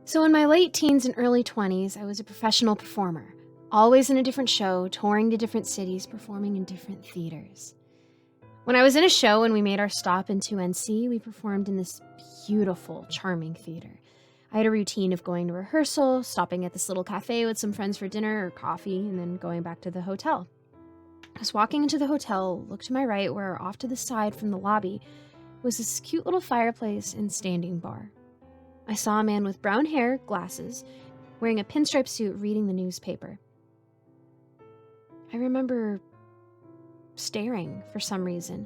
So in my late teens and early 20s, I was a professional performer, always in a different show, touring to different cities, performing in different theaters. When I was in a show and we made our stop into NC, we performed in this beautiful, charming theater. I had a routine of going to rehearsal, stopping at this little cafe with some friends for dinner or coffee, and then going back to the hotel. I was walking into the hotel, looked to my right, where off to the side from the lobby was this cute little fireplace and standing bar. I saw a man with brown hair, glasses, wearing a pinstripe suit, reading the newspaper. I remember staring for some reason,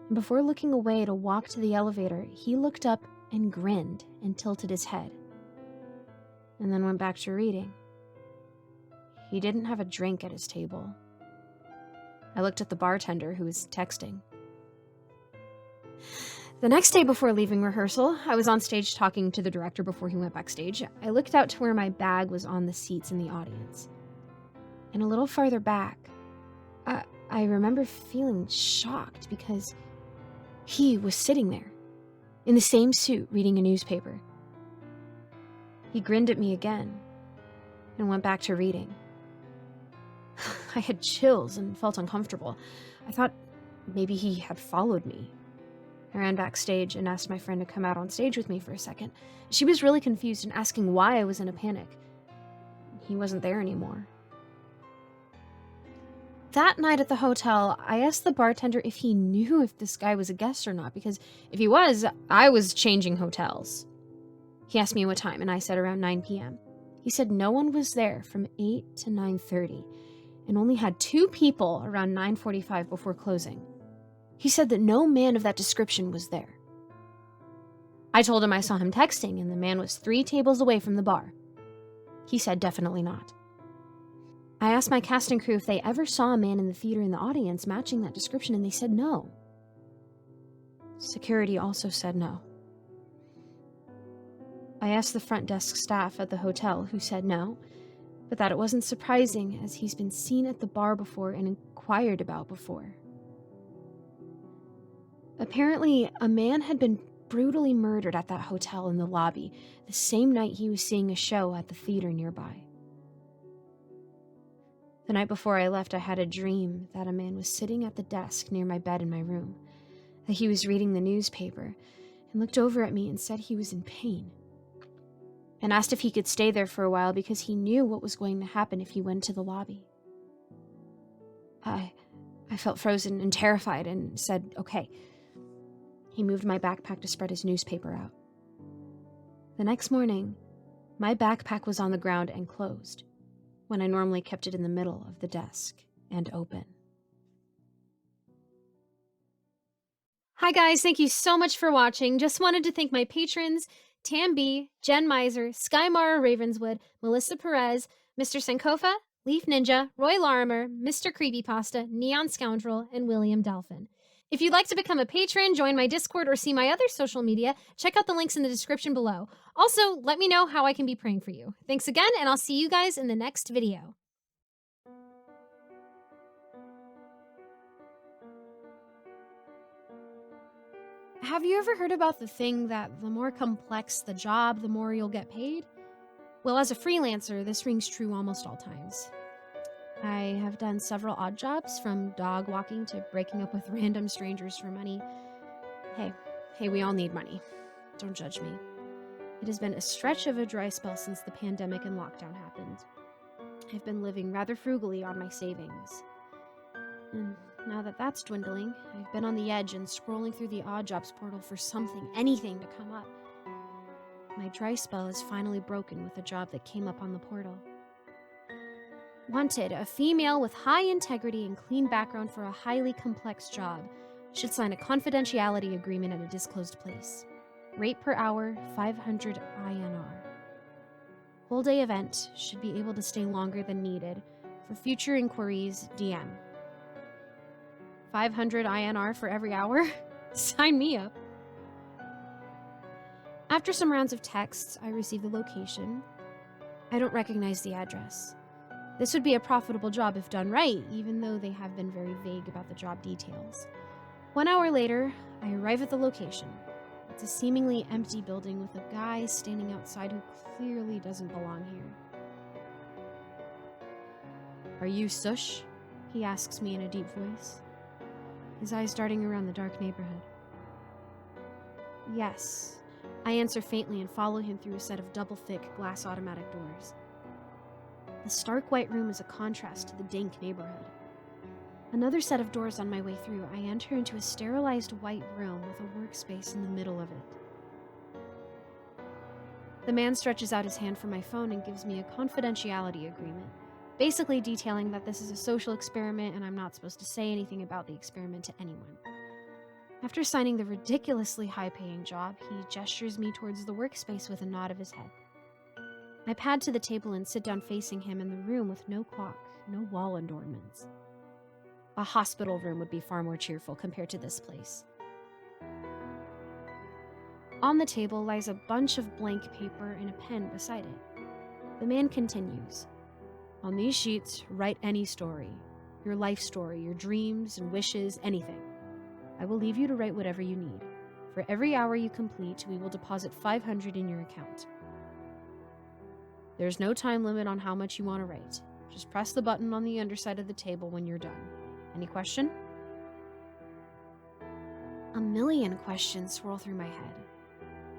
and before looking away to walk to the elevator, he looked up and grinned and tilted his head, and then went back to reading. He didn't have a drink at his table. I looked at the bartender, who was texting. The next day before leaving rehearsal, I was on stage talking to the director before he went backstage. I looked out to where my bag was on the seats in the audience. And a little farther back, I remember feeling shocked because he was sitting there, in the same suit, reading a newspaper. He grinned at me again and went back to reading. I had chills and felt uncomfortable. I thought maybe he had followed me. I ran backstage and asked my friend to come out on stage with me for a second. She was really confused and asking why I was in a panic. He wasn't there anymore. That night at the hotel, I asked the bartender if he knew if this guy was a guest or not, because if he was, I was changing hotels. He asked me what time, and I said around 9 p.m. He said no one was there from 8 to 9:30, and only had 2 people around 9:45 before closing. He said that no man of that description was there. I told him I saw him texting and the man was 3 tables away from the bar. He said definitely not. I asked my cast and crew if they ever saw a man in the theater in the audience matching that description, and they said no. Security also said no. I asked the front desk staff at the hotel, who said no, but that it wasn't surprising as he's been seen at the bar before and inquired about before. Apparently, a man had been brutally murdered at that hotel in the lobby the same night he was seeing a show at the theater nearby. The night before I left, I had a dream that a man was sitting at the desk near my bed in my room, that he was reading the newspaper, and looked over at me and said he was in pain, and asked if he could stay there for a while because he knew what was going to happen if he went to the lobby. I felt frozen and terrified and said, okay. He moved my backpack to spread his newspaper out. The next morning, my backpack was on the ground and closed, when I normally kept it in the middle of the desk and open. Hi guys, thank you so much for watching. Just wanted to thank my patrons, Tam B, Jen Miser, Skymara Ravenswood, Melissa Perez, Mr. Sankofa, Leaf Ninja, Roy Larimer, Mr. Creepypasta, Neon Scoundrel, and William Delphin. If you'd like to become a patron, join my Discord, or see my other social media, check out the links in the description below. Also, let me know how I can be praying for you. Thanks again, and I'll see you guys in the next video. Have you ever heard about the thing that the more complex the job, the more you'll get paid? Well, as a freelancer, this rings true almost all times. I have done several odd jobs, from dog walking to breaking up with random strangers for money. Hey, we all need money. Don't judge me. It has been a stretch of a dry spell since the pandemic and lockdown happened. I've been living rather frugally on my savings. And now that that's dwindling, I've been on the edge and scrolling through the odd jobs portal for something, anything to come up. My dry spell is finally broken with a job that came up on the portal. Wanted, a female with high integrity and clean background for a highly complex job. Should sign a confidentiality agreement at a disclosed place. Rate per hour, 500 INR. Whole day event, should be able to stay longer than needed. For future inquiries, DM. 500 INR for every hour? Sign me up. After some rounds of texts, I receive the location. I don't recognize the address. This would be a profitable job if done right, even though they have been very vague about the job details. 1 hour later, I arrive at the location. It's a seemingly empty building with a guy standing outside who clearly doesn't belong here. "Are you Sush?" he asks me in a deep voice, his eyes darting around the dark neighborhood. "Yes," I answer faintly and follow him through a set of double-thick glass automatic doors. The stark white room is a contrast to the dank neighborhood. Another set of doors on my way through, I enter into a sterilized white room with a workspace in the middle of it. The man stretches out his hand for my phone and gives me a confidentiality agreement, basically detailing that this is a social experiment and I'm not supposed to say anything about the experiment to anyone. After signing the ridiculously high-paying job, he gestures me towards the workspace with a nod of his head. I pad to the table and sit down facing him in the room with no clock, no wall adornments. A hospital room would be far more cheerful compared to this place. On the table lies a bunch of blank paper and a pen beside it. The man continues. "On these sheets, write any story. Your life story, your dreams and wishes, anything. I will leave you to write whatever you need. For every hour you complete, we will deposit $500 in your account. There's no time limit on how much you want to write. Just press the button on the underside of the table when you're done. Any question?" A million questions swirl through my head,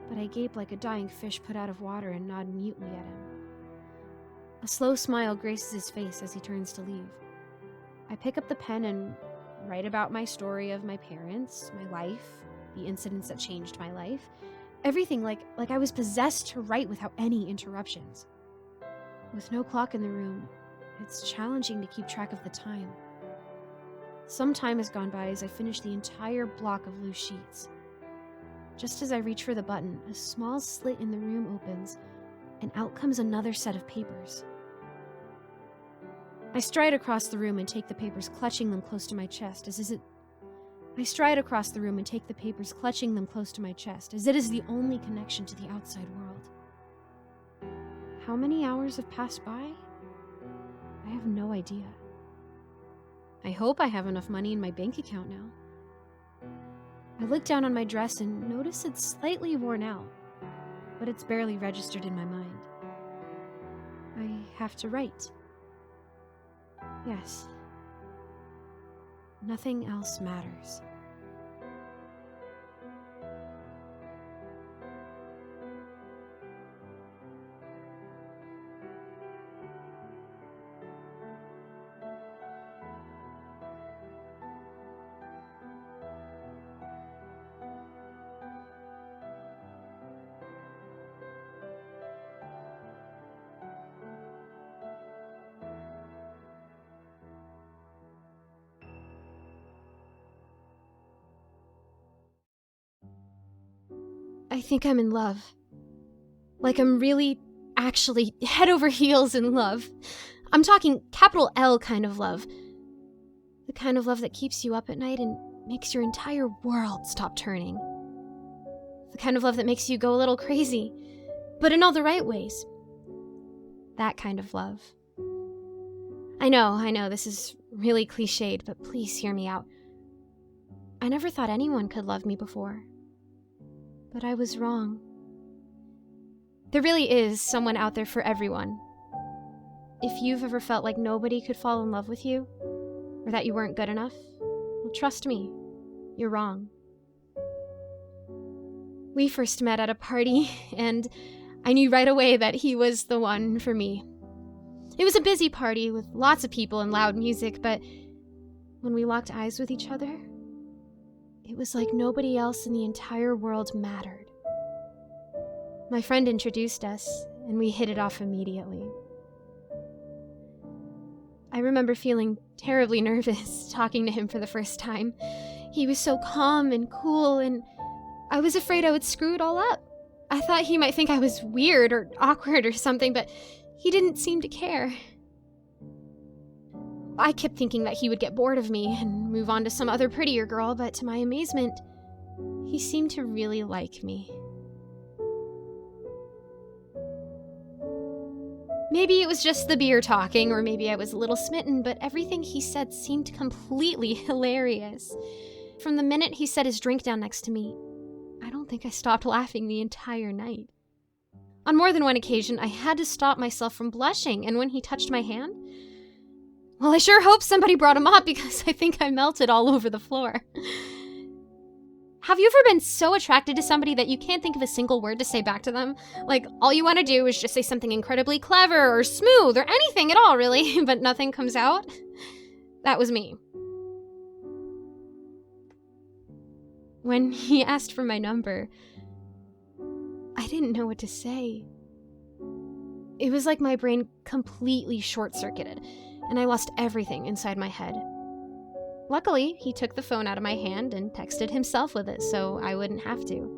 but I gape like a dying fish put out of water and nod mutely at him. A slow smile graces his face as he turns to leave. I pick up the pen and write about my story of my parents, my life, the incidents that changed my life, everything like I was possessed to write without any interruptions. With no clock in the room, it's challenging to keep track of the time. Some time has gone by as I finish the entire block of loose sheets. Just as I reach for the button, a small slit in the room opens, and out comes another set of papers. I stride across the room and take the papers, clutching them close to my chest, as it is the only connection to the outside world. How many hours have passed by? I have no idea. I hope I have enough money in my bank account now. I look down on my dress and notice it's slightly worn out, but it's barely registered in my mind. I have to write. Yes. Nothing else matters. I think I'm in love. Like I'm really, actually, head over heels in love. I'm talking capital L kind of love. The kind of love that keeps you up at night and makes your entire world stop turning. The kind of love that makes you go a little crazy, but in all the right ways. That kind of love. I know, this is really cliched, but please hear me out. I never thought anyone could love me before. But I was wrong. There really is someone out there for everyone. If you've ever felt like nobody could fall in love with you, or that you weren't good enough, well, trust me, you're wrong. We first met at a party, and I knew right away that he was the one for me. It was a busy party with lots of people and loud music, but when we locked eyes with each other, it was like nobody else in the entire world mattered. My friend introduced us, and we hit it off immediately. I remember feeling terribly nervous talking to him for the first time. He was so calm and cool, and I was afraid I would screw it all up. I thought he might think I was weird or awkward or something, but he didn't seem to care. I kept thinking that he would get bored of me and move on to some other prettier girl, but to my amazement, he seemed to really like me. Maybe it was just the beer talking, or maybe I was a little smitten, but everything he said seemed completely hilarious. From the minute he set his drink down next to me, I don't think I stopped laughing the entire night. On more than one occasion, I had to stop myself from blushing, and when he touched my hand, well, I sure hope somebody brought a mop because I think I melted all over the floor. Have you ever been so attracted to somebody that you can't think of a single word to say back to them? Like, all you want to do is just say something incredibly clever or smooth or anything at all, really, but nothing comes out? That was me. When he asked for my number, I didn't know what to say. It was like my brain completely short-circuited, and I lost everything inside my head. Luckily, he took the phone out of my hand and texted himself with it, so I wouldn't have to.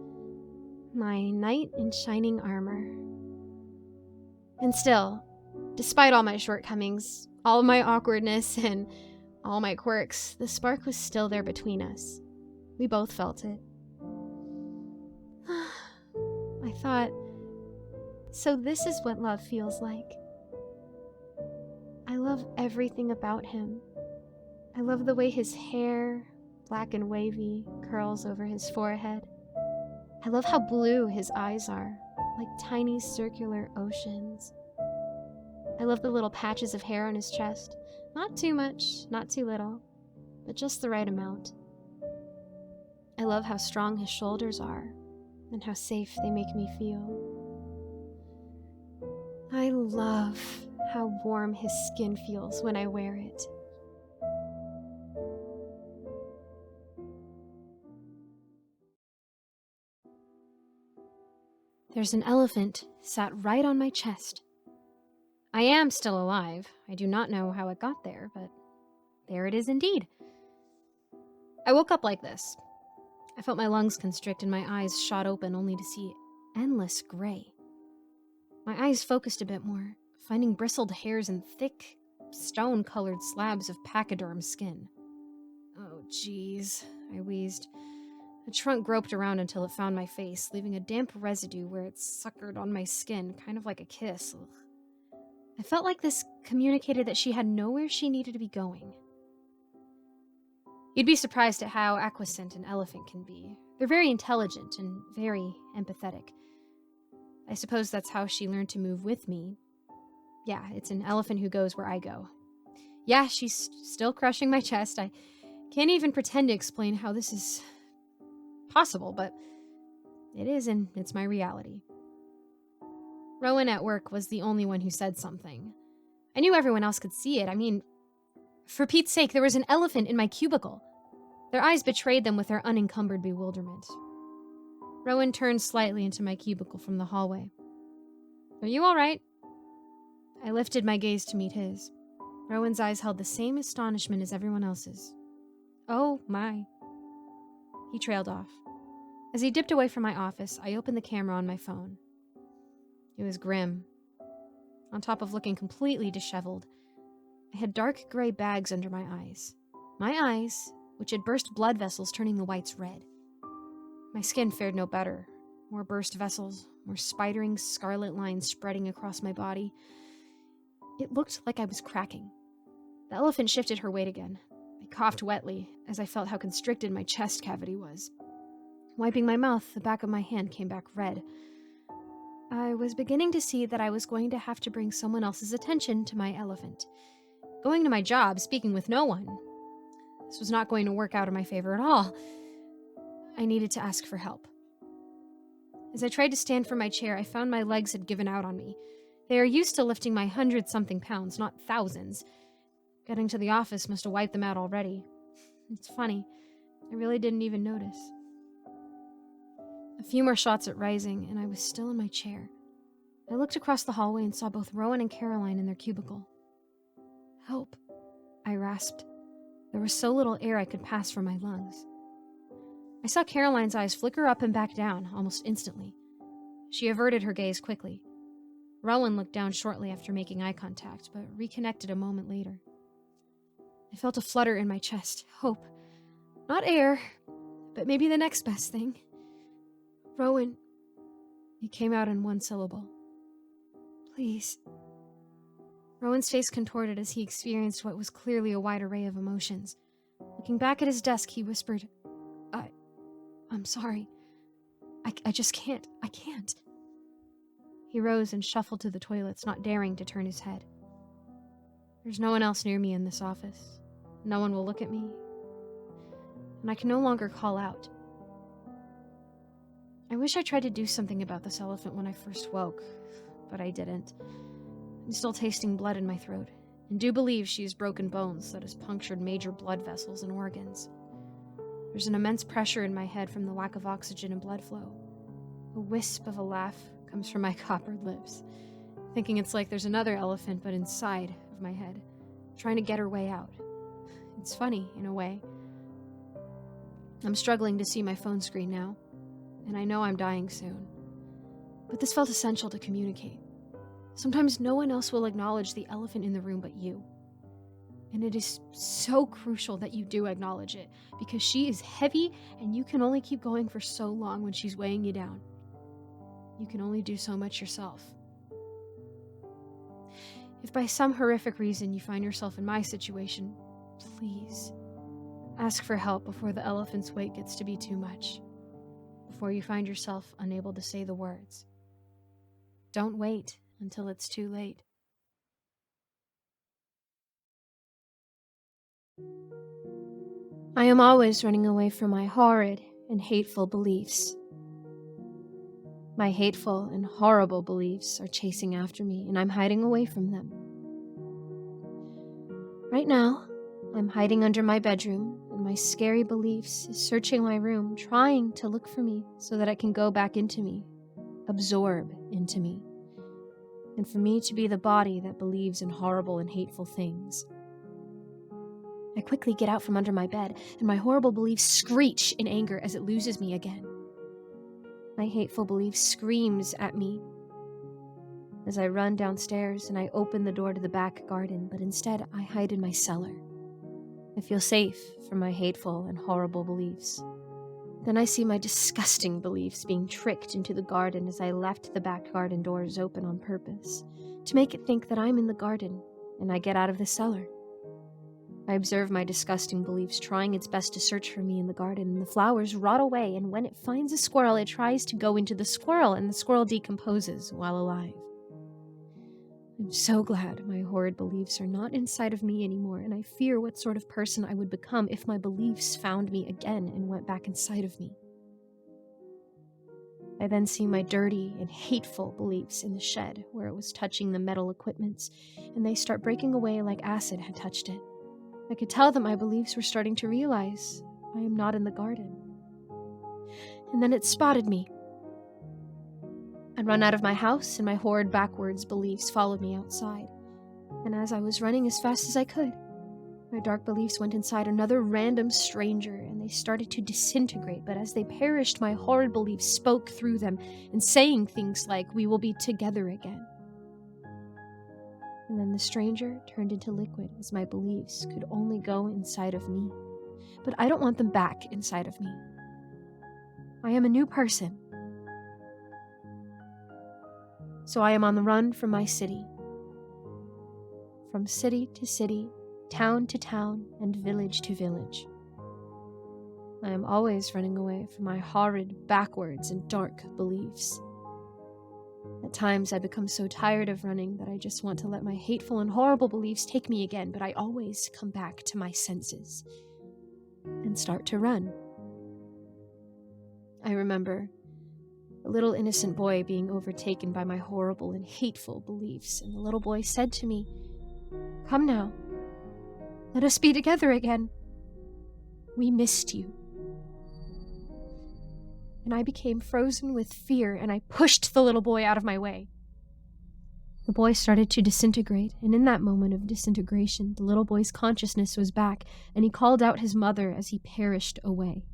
My knight in shining armor. And still, despite all my shortcomings, all my awkwardness, and all my quirks, the spark was still there between us. We both felt it. I thought, so this is what love feels like. I love everything about him. I love the way his hair, black and wavy, curls over his forehead. I love how blue his eyes are, like tiny circular oceans. I love the little patches of hair on his chest. Not too much, not too little, but just the right amount. I love how strong his shoulders are, and how safe they make me feel. I love how warm his skin feels when I wear it. There's an elephant sat right on my chest. I am still alive. I do not know how it got there, but there it is indeed. I woke up like this. I felt my lungs constrict and my eyes shot open only to see endless gray. My eyes focused a bit more, finding bristled hairs and thick, stone-colored slabs of pachyderm skin. Oh, jeez, I wheezed. The trunk groped around until it found my face, leaving a damp residue where it suckered on my skin, kind of like a kiss. Ugh. I felt like this communicated that she had nowhere she needed to be going. You'd be surprised at how acquiescent an elephant can be. They're very intelligent and very empathetic. I suppose that's how she learned to move with me. Yeah, it's an elephant who goes where I go. Yeah, she's still crushing my chest. I can't even pretend to explain how this is possible, but it is, and it's my reality. Rowan at work was the only one who said something. I knew everyone else could see it. I mean, for Pete's sake, there was an elephant in my cubicle. Their eyes betrayed them with their unencumbered bewilderment. Rowan turned slightly into my cubicle from the hallway. Are you all right? I lifted my gaze to meet his. Rowan's eyes held the same astonishment as everyone else's. Oh, my. He trailed off. As he dipped away from my office, I opened the camera on my phone. It was grim. On top of looking completely disheveled, I had dark gray bags under my eyes. My eyes, which had burst blood vessels turning the whites red. My skin fared no better. More burst vessels, more spidering scarlet lines spreading across my body. It looked like I was cracking. The elephant shifted her weight again. I coughed wetly as I felt how constricted my chest cavity was. Wiping my mouth, the back of my hand came back red. I was beginning to see that I was going to have to bring someone else's attention to my elephant. Going to my job, speaking with no one. This was not going to work out in my favor at all. I needed to ask for help. As I tried to stand from my chair, I found my legs had given out on me. They are used to lifting my 100-something pounds, not thousands. Getting to the office must have wiped them out already. It's funny. I really didn't even notice. A few more shots at rising, and I was still in my chair. I looked across the hallway and saw both Rowan and Caroline in their cubicle. Help, I rasped. There was so little air I could pass from my lungs. I saw Caroline's eyes flicker up and back down almost instantly. She averted her gaze quickly. Rowan looked down shortly after making eye contact, but reconnected a moment later. I felt a flutter in my chest. Hope. Not air, but maybe the next best thing. Rowan. It came out in one syllable. Please. Rowan's face contorted as he experienced what was clearly a wide array of emotions. Looking back at his desk, he whispered, I'm sorry. I just can't. I can't. He rose and shuffled to the toilets, not daring to turn his head. There's no one else near me in this office. No one will look at me. And I can no longer call out. I wish I tried to do something about this elephant when I first woke, but I didn't. I'm still tasting blood in my throat, and do believe she has broken bones that has punctured major blood vessels and organs. There's an immense pressure in my head from the lack of oxygen and blood flow. A wisp of a laugh comes from my coppered lips, thinking it's like there's another elephant but inside of my head, trying to get her way out. It's funny, in a way. I'm struggling to see my phone screen now, and I know I'm dying soon. But this felt essential to communicate. Sometimes no one else will acknowledge the elephant in the room but you. And it is so crucial that you do acknowledge it, because she is heavy and you can only keep going for so long when she's weighing you down. You can only do so much yourself. If by some horrific reason you find yourself in my situation, please ask for help before the elephant's weight gets to be too much, before you find yourself unable to say the words. Don't wait until it's too late. I am always running away from my horrid and hateful beliefs. My hateful and horrible beliefs are chasing after me, and I'm hiding away from them. Right now, I'm hiding under my bedroom, and my scary beliefs is searching my room, trying to look for me so that it can go back into me, absorb into me, and for me to be the body that believes in horrible and hateful things. I quickly get out from under my bed, and my horrible beliefs screech in anger as it loses me again. My hateful belief screams at me as I run downstairs and I open the door to the back garden, but instead I hide in my cellar. I feel safe from my hateful and horrible beliefs. Then I see my disgusting beliefs being tricked into the garden as I left the back garden doors open on purpose, to make it think that I'm in the garden, and I get out of the cellar. I observe my disgusting beliefs trying its best to search for me in the garden, and the flowers rot away, and when it finds a squirrel, it tries to go into the squirrel, and the squirrel decomposes while alive. I'm so glad my horrid beliefs are not inside of me anymore, and I fear what sort of person I would become if my beliefs found me again and went back inside of me. I then see my dirty and hateful beliefs in the shed where it was touching the metal equipments, and they start breaking away like acid had touched it. I could tell that my beliefs were starting to realize I am not in the garden. And then it spotted me. I'd run out of my house, and my horrid backwards beliefs followed me outside. And as I was running as fast as I could, my dark beliefs went inside another random stranger, and they started to disintegrate, but as they perished, my horrid beliefs spoke through them, and saying things like, "We will be together again." And then the stranger turned into liquid, as my beliefs could only go inside of me. But I don't want them back inside of me. I am a new person. So I am on the run from my city. From city to city, town to town, and village to village. I am always running away from my horrid, backwards, and dark beliefs. At times, I become so tired of running that I just want to let my hateful and horrible beliefs take me again, but I always come back to my senses and start to run. I remember a little innocent boy being overtaken by my horrible and hateful beliefs, and the little boy said to me, "Come now, let us be together again. We missed you." And I became frozen with fear, and I pushed the little boy out of my way. The boy started to disintegrate, and in that moment of disintegration, the little boy's consciousness was back, and he called out his mother as he perished away.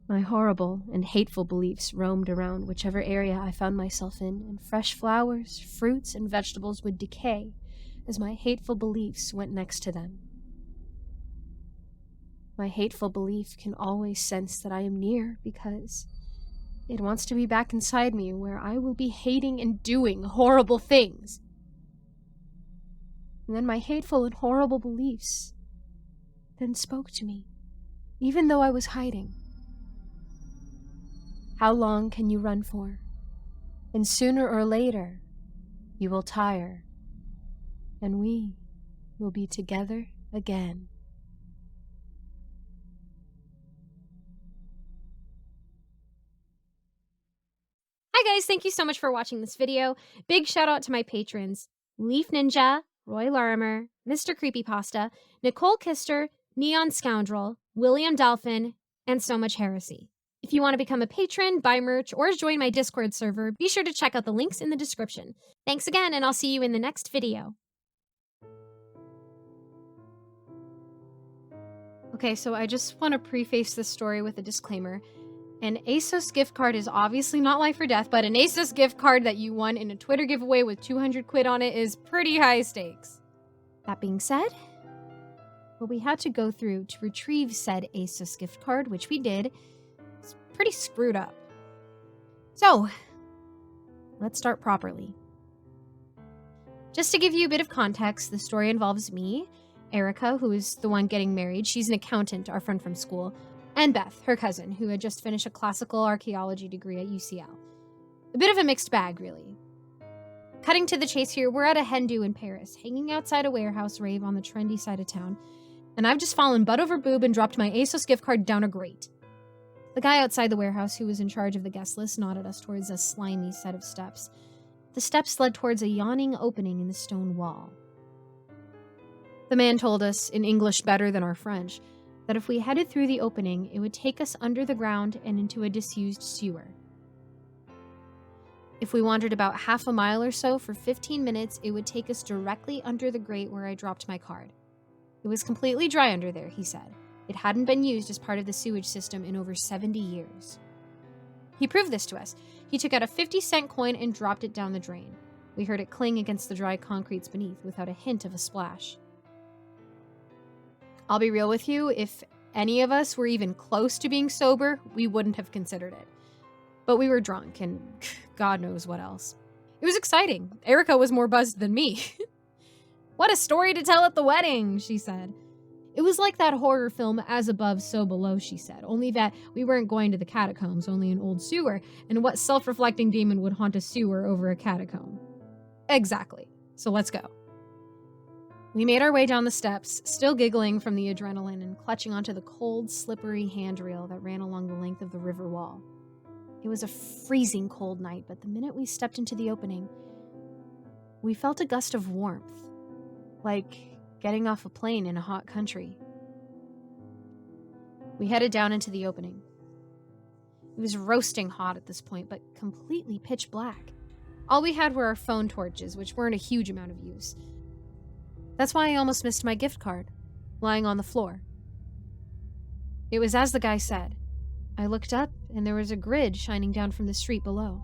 My horrible and hateful beliefs roamed around whichever area I found myself in, and fresh flowers, fruits, and vegetables would decay as my hateful beliefs went next to them. My hateful belief can always sense that I am near because it wants to be back inside me where I will be hating and doing horrible things. And then my hateful and horrible beliefs, then spoke to me, even though I was hiding. How long can you run for? And sooner or later, you will tire, and we will be together again. Hi guys, thank you so much for watching this video. Big shout out to my patrons, Leaf Ninja, Roy Larimer, Mr. Creepypasta, Nicole Kister, Neon Scoundrel, William Dolphin, and So Much Heresy. If you want to become a patron, buy merch, or join my Discord server, be sure to check out the links in the description. Thanks again, and I'll see you in the next video. Okay, so I just want to preface this story with a disclaimer. An ASOS gift card is obviously not life or death, but an ASOS gift card that you won in a Twitter giveaway with 200 quid on it is pretty high stakes. That being said, what we had to go through to retrieve said ASOS gift card, which we did, is pretty screwed up. So, let's start properly. Just to give you a bit of context, the story involves me, Erica, who is the one getting married. She's an accountant, our friend from school, and Beth, her cousin, who had just finished a classical archaeology degree at UCL. A bit of a mixed bag, really. Cutting to the chase here, we're at a hen do in Paris, hanging outside a warehouse rave on the trendy side of town, and I've just fallen butt over boob and dropped my ASOS gift card down a grate. The guy outside the warehouse, who was in charge of the guest list, nodded us towards a slimy set of steps. The steps led towards a yawning opening in the stone wall. The man told us, in English better than our French, that if we headed through the opening, it would take us under the ground and into a disused sewer. If we wandered about half a mile or so for 15 minutes, it would take us directly under the grate where I dropped my card. It was completely dry under there, he said. It hadn't been used as part of the sewage system in over 70 years. He proved this to us. He took out a 50-cent coin and dropped it down the drain. We heard it cling against the dry concretes beneath without a hint of a splash. I'll be real with you, if any of us were even close to being sober, we wouldn't have considered it. But we were drunk, and God knows what else. It was exciting. Erica was more buzzed than me. What a story to tell at the wedding, she said. It was like that horror film As Above, So Below, she said, only that we weren't going to the catacombs, only an old sewer, and what self-reflecting demon would haunt a sewer over a catacomb? Exactly. So let's go. We made our way down the steps, still giggling from the adrenaline and clutching onto the cold, slippery handrail that ran along the length of the river wall. It was a freezing cold night, but the minute we stepped into the opening, we felt a gust of warmth, like getting off a plane in a hot country. We headed down into the opening. It was roasting hot at this point, but completely pitch black. All we had were our phone torches, which weren't a huge amount of use. That's why I almost missed my gift card, lying on the floor. It was as the guy said. I looked up, and there was a grid shining down from the street below.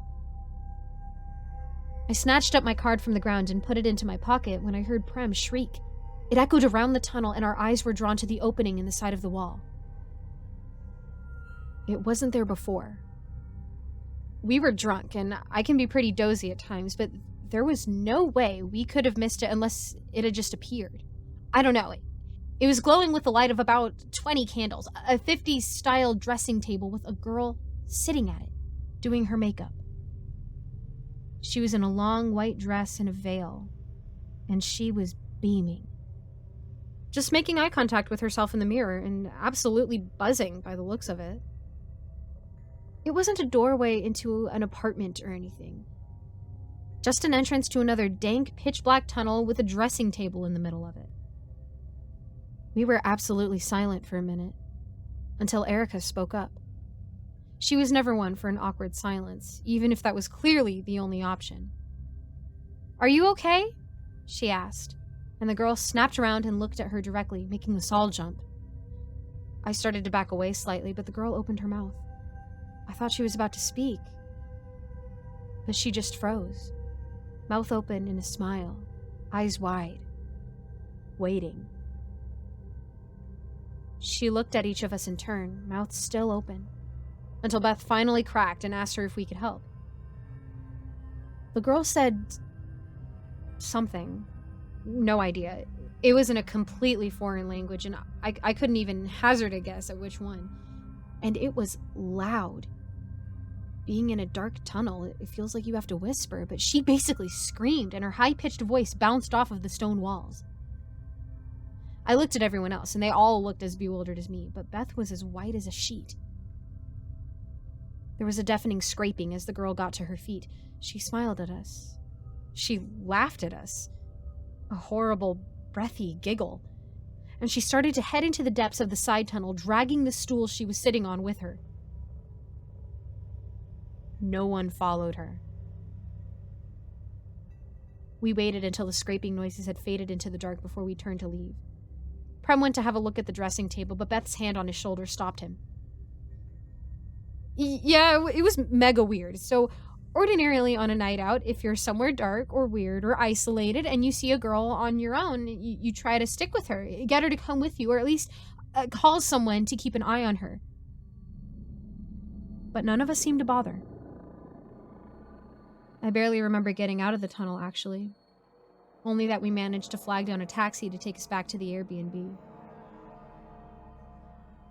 I snatched up my card from the ground and put it into my pocket when I heard Prem shriek. It echoed around the tunnel, and our eyes were drawn to the opening in the side of the wall. It wasn't there before. We were drunk, and I can be pretty dozy at times, but there was no way we could have missed it unless it had just appeared. I don't know. It was glowing with the light of about 20 candles, a 50s-style dressing table with a girl sitting at it, doing her makeup. She was in a long white dress and a veil, and she was beaming. Just making eye contact with herself in the mirror and absolutely buzzing by the looks of it. It wasn't a doorway into an apartment or anything. Just an entrance to another dank, pitch-black tunnel with a dressing table in the middle of it. We were absolutely silent for a minute, until Erica spoke up. She was never one for an awkward silence, even if that was clearly the only option. "Are you okay?" she asked, and the girl snapped around and looked at her directly, making us all jump. I started to back away slightly, but the girl opened her mouth. I thought she was about to speak, but she just froze. Mouth open in a smile, eyes wide, waiting. She looked at each of us in turn, mouth still open, until Beth finally cracked and asked her if we could help. The girl said something. No idea. It was in a completely foreign language, and I couldn't even hazard a guess at which one. And it was loud. Being in a dark tunnel, it feels like you have to whisper, but she basically screamed, and her high-pitched voice bounced off of the stone walls. I looked at everyone else, and they all looked as bewildered as me, but Beth was as white as a sheet. There was a deafening scraping as the girl got to her feet. She smiled at us. She laughed at us. A horrible, breathy giggle. And she started to head into the depths of the side tunnel, dragging the stool she was sitting on with her. No one followed her. We waited until the scraping noises had faded into the dark before we turned to leave. Prem went to have a look at the dressing table, but Beth's hand on his shoulder stopped him. Yeah, it was mega weird. So, ordinarily on a night out, if you're somewhere dark or weird or isolated and you see a girl on your own, you try to stick with her, get her to come with you, or at least call someone to keep an eye on her. But none of us seemed to bother. I barely remember getting out of the tunnel, actually. Only that we managed to flag down a taxi to take us back to the Airbnb.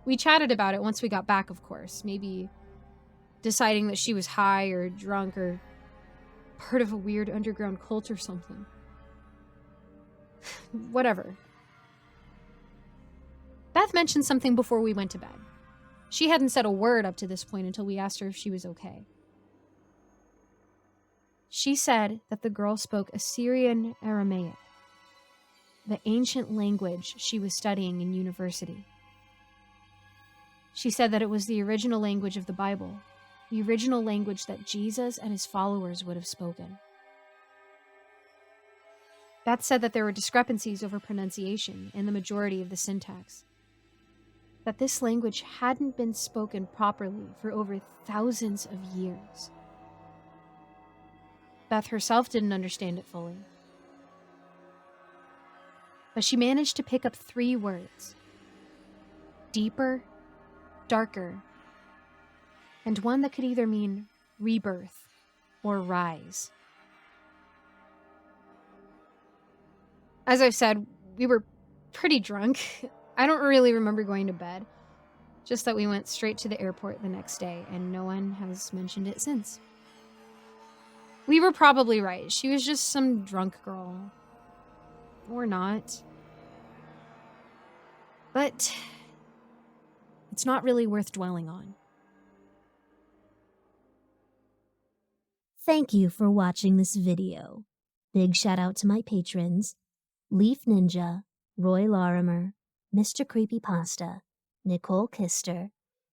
We chatted about it once we got back, of course. Maybe deciding that she was high or drunk or part of a weird underground cult or something. Whatever. Beth mentioned something before we went to bed. She hadn't said a word up to this point until we asked her if she was okay. She said that the girl spoke Assyrian Aramaic, the ancient language she was studying in university. She said that it was the original language of the Bible, the original language that Jesus and his followers would have spoken. Beth said that there were discrepancies over pronunciation and the majority of the syntax. That this language hadn't been spoken properly for over thousands of years. Beth herself didn't understand it fully. But she managed to pick up 3 words. Deeper, darker, and one that could either mean rebirth or rise. As I've said, we were pretty drunk. I don't really remember going to bed, just that we went straight to the airport the next day, and no one has mentioned it since. We were probably right. She was just some drunk girl. Or not. But it's not really worth dwelling on. Thank you for watching this video. Big shout out to my patrons, Leaf Ninja, Roy Larimer, Mr. Creepypasta, Nicole Kister,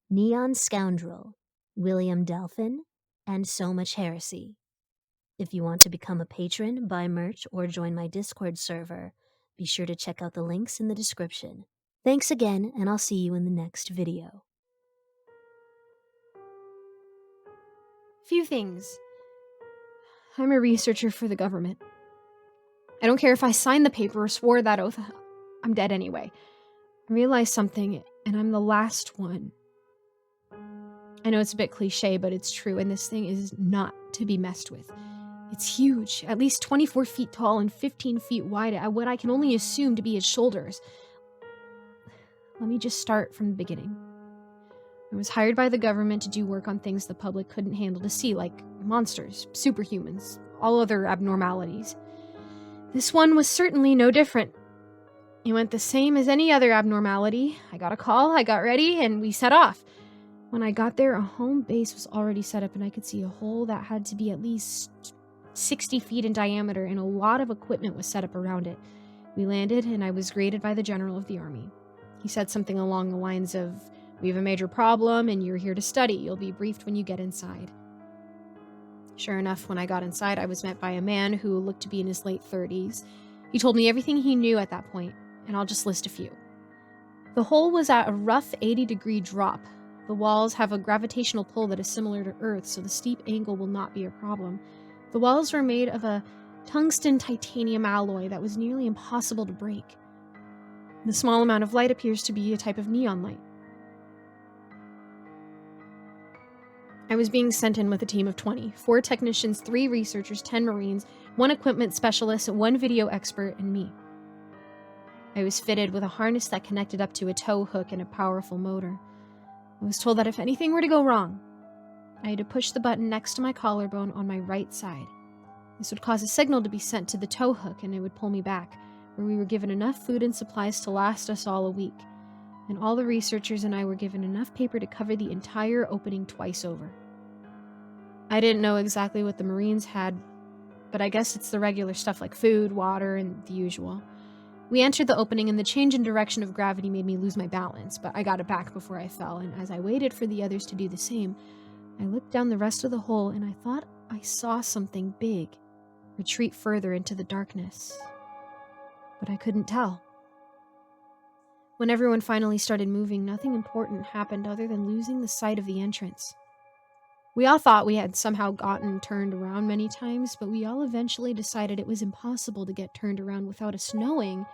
Neon Scoundrel, William Delphin, and So Much Heresy. If you want to become a patron, buy merch, or join my Discord server, be sure to check out the links in the description. Thanks again, and I'll see you in the next video. Few things. I'm a researcher for the government. I don't care if I signed the paper or swore that oath. I'm dead anyway. I realized something, and I'm the last one. I know it's a bit cliche, but it's true, and this thing is not to be messed with. It's huge, at least 24 feet tall and 15 feet wide at what I can only assume to be its shoulders. Let me just start from the beginning. I was hired by the government to do work on things the public couldn't handle to see, like monsters, superhumans, all other abnormalities. This one was certainly no different. It went the same as any other abnormality. I got a call, I got ready, and we set off. When I got there, a home base was already set up, and I could see a hole that had to be at least 60 feet in diameter, and a lot of equipment was set up around it. We landed, and I was greeted by the general of the army. He said something along the lines of, "We have a major problem, and you're here to study. You'll be briefed when you get inside." Sure enough, when I got inside, I was met by a man who looked to be in his late 30s. He told me everything he knew at that point, and I'll just list a few. The hole was at a rough 80-degree drop. The walls have a gravitational pull that is similar to Earth, so the steep angle will not be a problem. The walls were made of a tungsten titanium alloy that was nearly impossible to break. The small amount of light appears to be a type of neon light. I was being sent in with a team of 20, 4 technicians, 3 researchers, 10 Marines, 1 equipment specialist, 1 video expert, and me. I was fitted with a harness that connected up to a tow hook and a powerful motor. I was told that if anything were to go wrong, I had to push the button next to my collarbone on my right side. This would cause a signal to be sent to the tow hook and it would pull me back, where we were given enough food and supplies to last us all a week. And all the researchers and I were given enough paper to cover the entire opening twice over. I didn't know exactly what the Marines had, but I guess it's the regular stuff like food, water, and the usual. We entered the opening and the change in direction of gravity made me lose my balance, but I got it back before I fell, and as I waited for the others to do the same, I looked down the rest of the hole and I thought I saw something big retreat further into the darkness. But I couldn't tell. When everyone finally started moving, nothing important happened other than losing the sight of the entrance. We all thought we had somehow gotten turned around many times, but we all eventually decided it was impossible to get turned around without us knowing,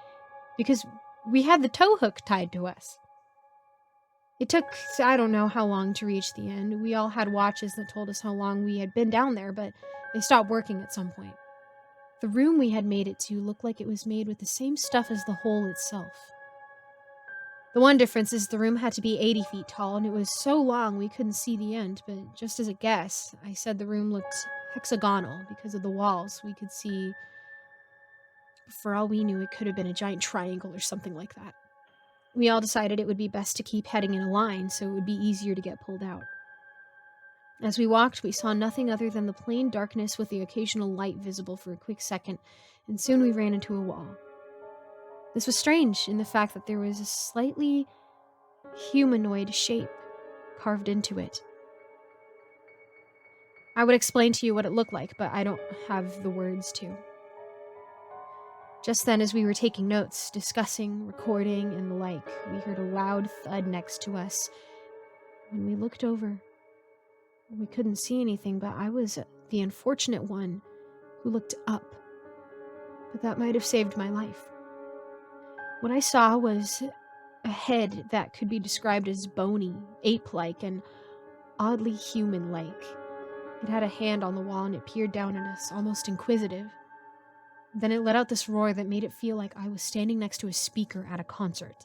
because we had the tow hook tied to us. It took, I don't know how long to reach the end. We all had watches that told us how long we had been down there, but they stopped working at some point. The room we had made it to looked like it was made with the same stuff as the hole itself. The one difference is the room had to be 80 feet tall, and it was so long we couldn't see the end, but just as a guess, I said the room looked hexagonal because of the walls. We could see, for all we knew, it could have been a giant triangle or something like that. We all decided it would be best to keep heading in a line so it would be easier to get pulled out. As we walked, we saw nothing other than the plain darkness with the occasional light visible for a quick second, and soon we ran into a wall. This was strange in the fact that there was a slightly humanoid shape carved into it. I would explain to you what it looked like, but I don't have the words to. Just then, as we were taking notes, discussing, recording, and the like, we heard a loud thud next to us. When we looked over, we couldn't see anything, but I was the unfortunate one who looked up. But that might have saved my life. What I saw was a head that could be described as bony, ape-like, and oddly human-like. It had a hand on the wall and it peered down at us, almost inquisitive. Then it let out this roar that made it feel like I was standing next to a speaker at a concert.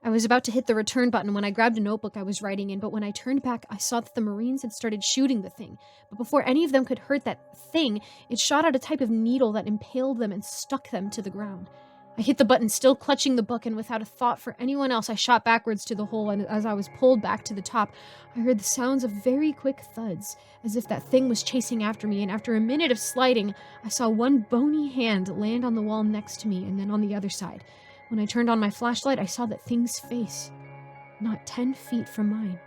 I was about to hit the return button when I grabbed a notebook I was writing in, but when I turned back, I saw that the Marines had started shooting the thing. But before any of them could hurt that thing, it shot out a type of needle that impaled them and stuck them to the ground. I hit the button, still clutching the book, and without a thought for anyone else, I shot backwards to the hole, and as I was pulled back to the top, I heard the sounds of very quick thuds, as if that thing was chasing after me, and after a minute of sliding, I saw one bony hand land on the wall next to me, and then on the other side. When I turned on my flashlight, I saw that thing's face, not 10 feet from mine.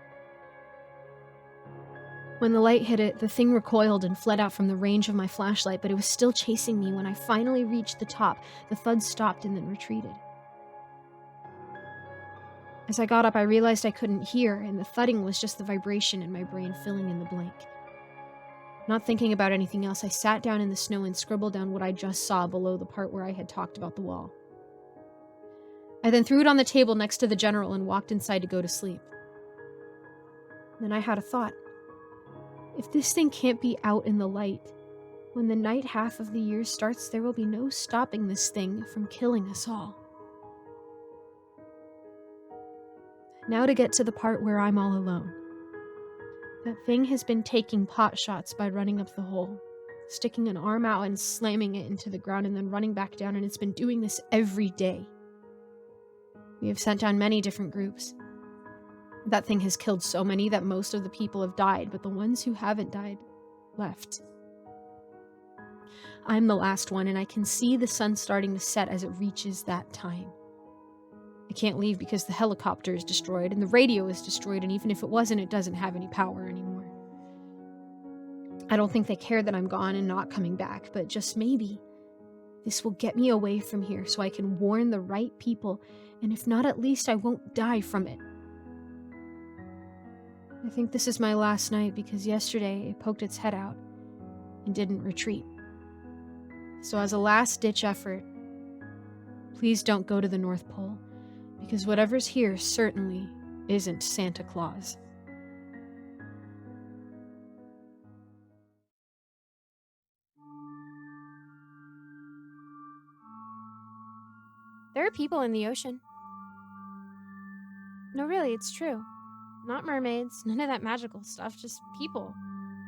When the light hit it, the thing recoiled and fled out from the range of my flashlight, but it was still chasing me. When I finally reached the top, the thud stopped and then retreated. As I got up, I realized I couldn't hear, and the thudding was just the vibration in my brain filling in the blank. Not thinking about anything else, I sat down in the snow and scribbled down what I just saw below the part where I had talked about the wall. I then threw it on the table next to the general and walked inside to go to sleep. Then I had a thought. If this thing can't be out in the light, when the night half of the year starts, there will be no stopping this thing from killing us all. Now to get to the part where I'm all alone. That thing has been taking pot shots by running up the hole, sticking an arm out and slamming it into the ground and then running back down, and it's been doing this every day. We have sent down many different groups. That thing has killed so many that most of the people have died, but the ones who haven't died left. I'm the last one, and I can see the sun starting to set as it reaches that time. I can't leave because the helicopter is destroyed, and the radio is destroyed, and even if it wasn't, it doesn't have any power anymore. I don't think they care that I'm gone and not coming back, but just maybe this will get me away from here so I can warn the right people, and if not, at least I won't die from it. I think this is my last night because yesterday it poked its head out and didn't retreat. So as a last-ditch effort, please don't go to the North Pole, because whatever's here certainly isn't Santa Claus. There are people in the ocean. No, really, it's true. Not mermaids, none of that magical stuff, just people.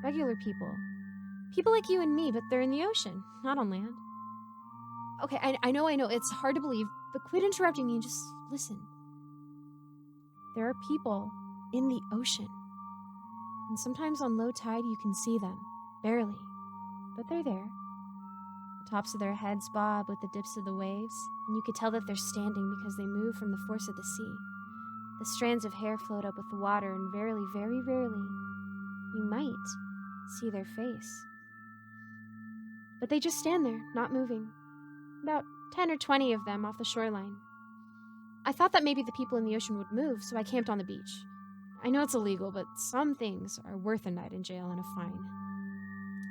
Regular people. People like you and me, but they're in the ocean, not on land. Okay, I know, it's hard to believe, but quit interrupting me and just listen. There are people in the ocean. And sometimes on low tide you can see them. Barely. But they're there. The tops of their heads bob with the dips of the waves, and you could tell that they're standing because they move from the force of the sea. The strands of hair float up with the water, and very rarely, you might see their face. But they just stand there, not moving. About 10 or 20 of them off the shoreline. I thought that maybe the people in the ocean would move, so I camped on the beach. I know it's illegal, but some things are worth a night in jail and a fine.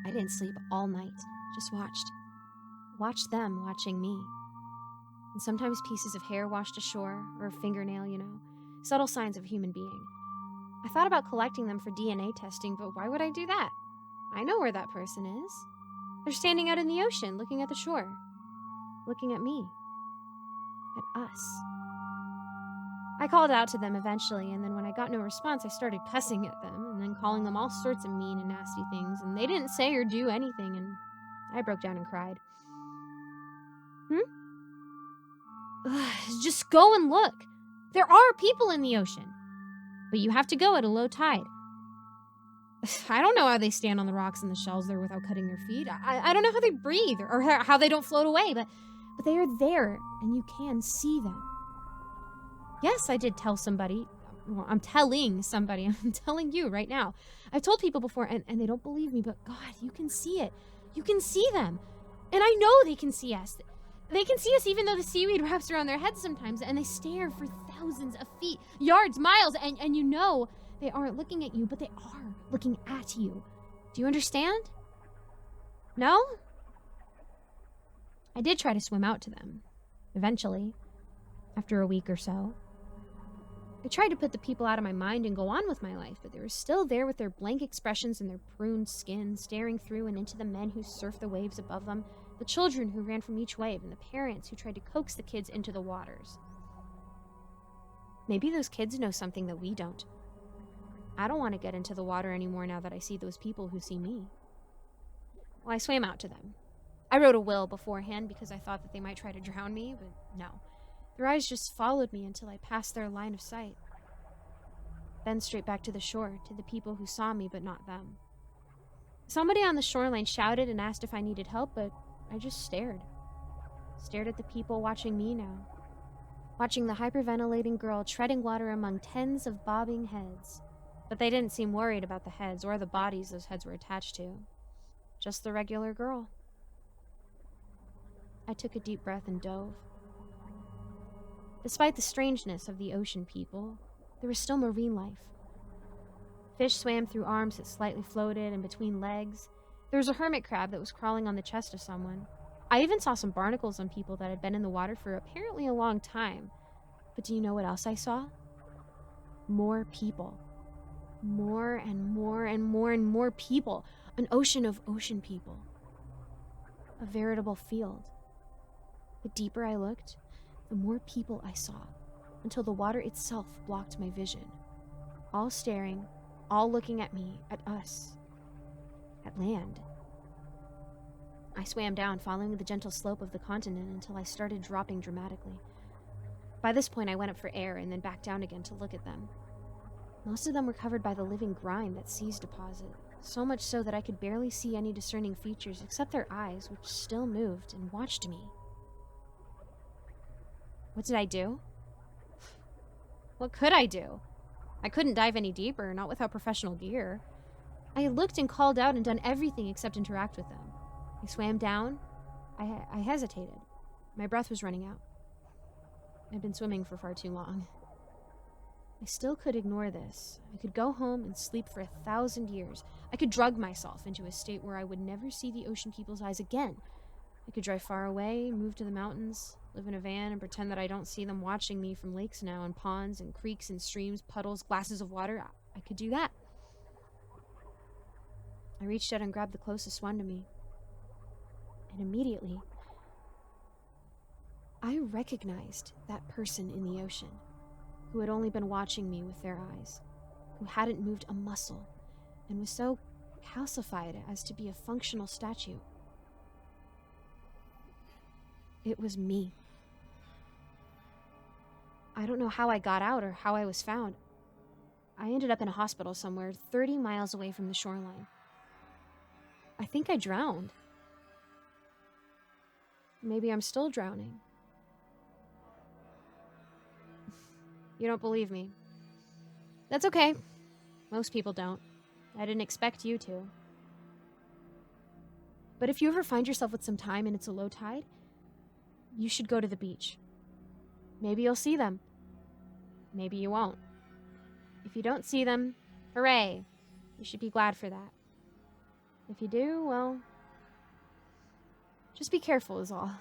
I didn't sleep all night, just watched. Watched them watching me. And sometimes pieces of hair washed ashore, or a fingernail, subtle signs of a human being. I thought about collecting them for DNA testing, but why would I do that? I know where that person is. They're standing out in the ocean, looking at the shore. Looking at me. At us. I called out to them eventually, and then when I got no response, I started cussing at them, and then calling them all sorts of mean and nasty things, and they didn't say or do anything, and I broke down and cried. Just go and look. There are people in the ocean. But you have to go at a low tide. I don't know how they stand on the rocks and the shells there without cutting their feet. I don't know how they breathe or how they don't float away, but they are there, and you can see them. Yes, I did tell somebody. Well, I'm telling somebody. I'm telling you right now. I've told people before, and they don't believe me, but God, you can see it. You can see them. And I know they can see us. They can see us even though the seaweed wraps around their heads sometimes, and they stare for thousands of feet, yards, miles, and you know they aren't looking at you, but they are looking at you. Do you understand? No? I did try to swim out to them. Eventually. After a week or so. I tried to put the people out of my mind and go on with my life, but they were still there with their blank expressions and their pruned skin, staring through and into the men who surfed the waves above them, the children who ran from each wave, and the parents who tried to coax the kids into the waters. Maybe those kids know something that we don't. I don't want to get into the water anymore now that I see those people who see me. Well, I swam out to them. I wrote a will beforehand because I thought that they might try to drown me, but no. Their eyes just followed me until I passed their line of sight. Then straight back to the shore, to the people who saw me but not them. Somebody on the shoreline shouted and asked if I needed help, but I just stared. Stared at the people watching me now. Watching the hyperventilating girl treading water among tens of bobbing heads. But they didn't seem worried about the heads or the bodies those heads were attached to. Just the regular girl. I took a deep breath and dove. Despite the strangeness of the ocean people, there was still marine life. Fish swam through arms that slightly floated and between legs. There was a hermit crab that was crawling on the chest of someone. I even saw some barnacles on people that had been in the water for apparently a long time. But do you know what else I saw? More people. More and more and more and more people. An ocean of ocean people. A veritable field. The deeper I looked, the more people I saw, until the water itself blocked my vision. All staring, all looking at me, at us, at land. I swam down, following the gentle slope of the continent until I started dropping dramatically. By this point, I went up for air and then back down again to look at them. Most of them were covered by the living grime that seas deposit, so much so that I could barely see any discerning features except their eyes, which still moved and watched me. What did I do? What could I do? I couldn't dive any deeper, not without professional gear. I had looked and called out and done everything except interact with them. I swam down. I hesitated. My breath was running out. I'd been swimming for far too long. I still could ignore this. I could go home and sleep for 1,000 years. I could drug myself into a state where I would never see the ocean people's eyes again. I could drive far away, move to the mountains, live in a van, and pretend that I don't see them watching me from lakes now, and ponds, and creeks, and streams, puddles, glasses of water. I could do that. I reached out and grabbed the closest one to me. And immediately, I recognized that person in the ocean, who had only been watching me with their eyes, who hadn't moved a muscle, and was so calcified as to be a functional statue. It was me. I don't know how I got out or how I was found. I ended up in a hospital somewhere 30 miles away from the shoreline. I think I drowned. Maybe I'm still drowning. You don't believe me. That's okay. Most people don't. I didn't expect you to. But if you ever find yourself with some time and it's a low tide, you should go to the beach. Maybe you'll see them. Maybe you won't. If you don't see them, hooray! You should be glad for that. If you do, well, just be careful is all.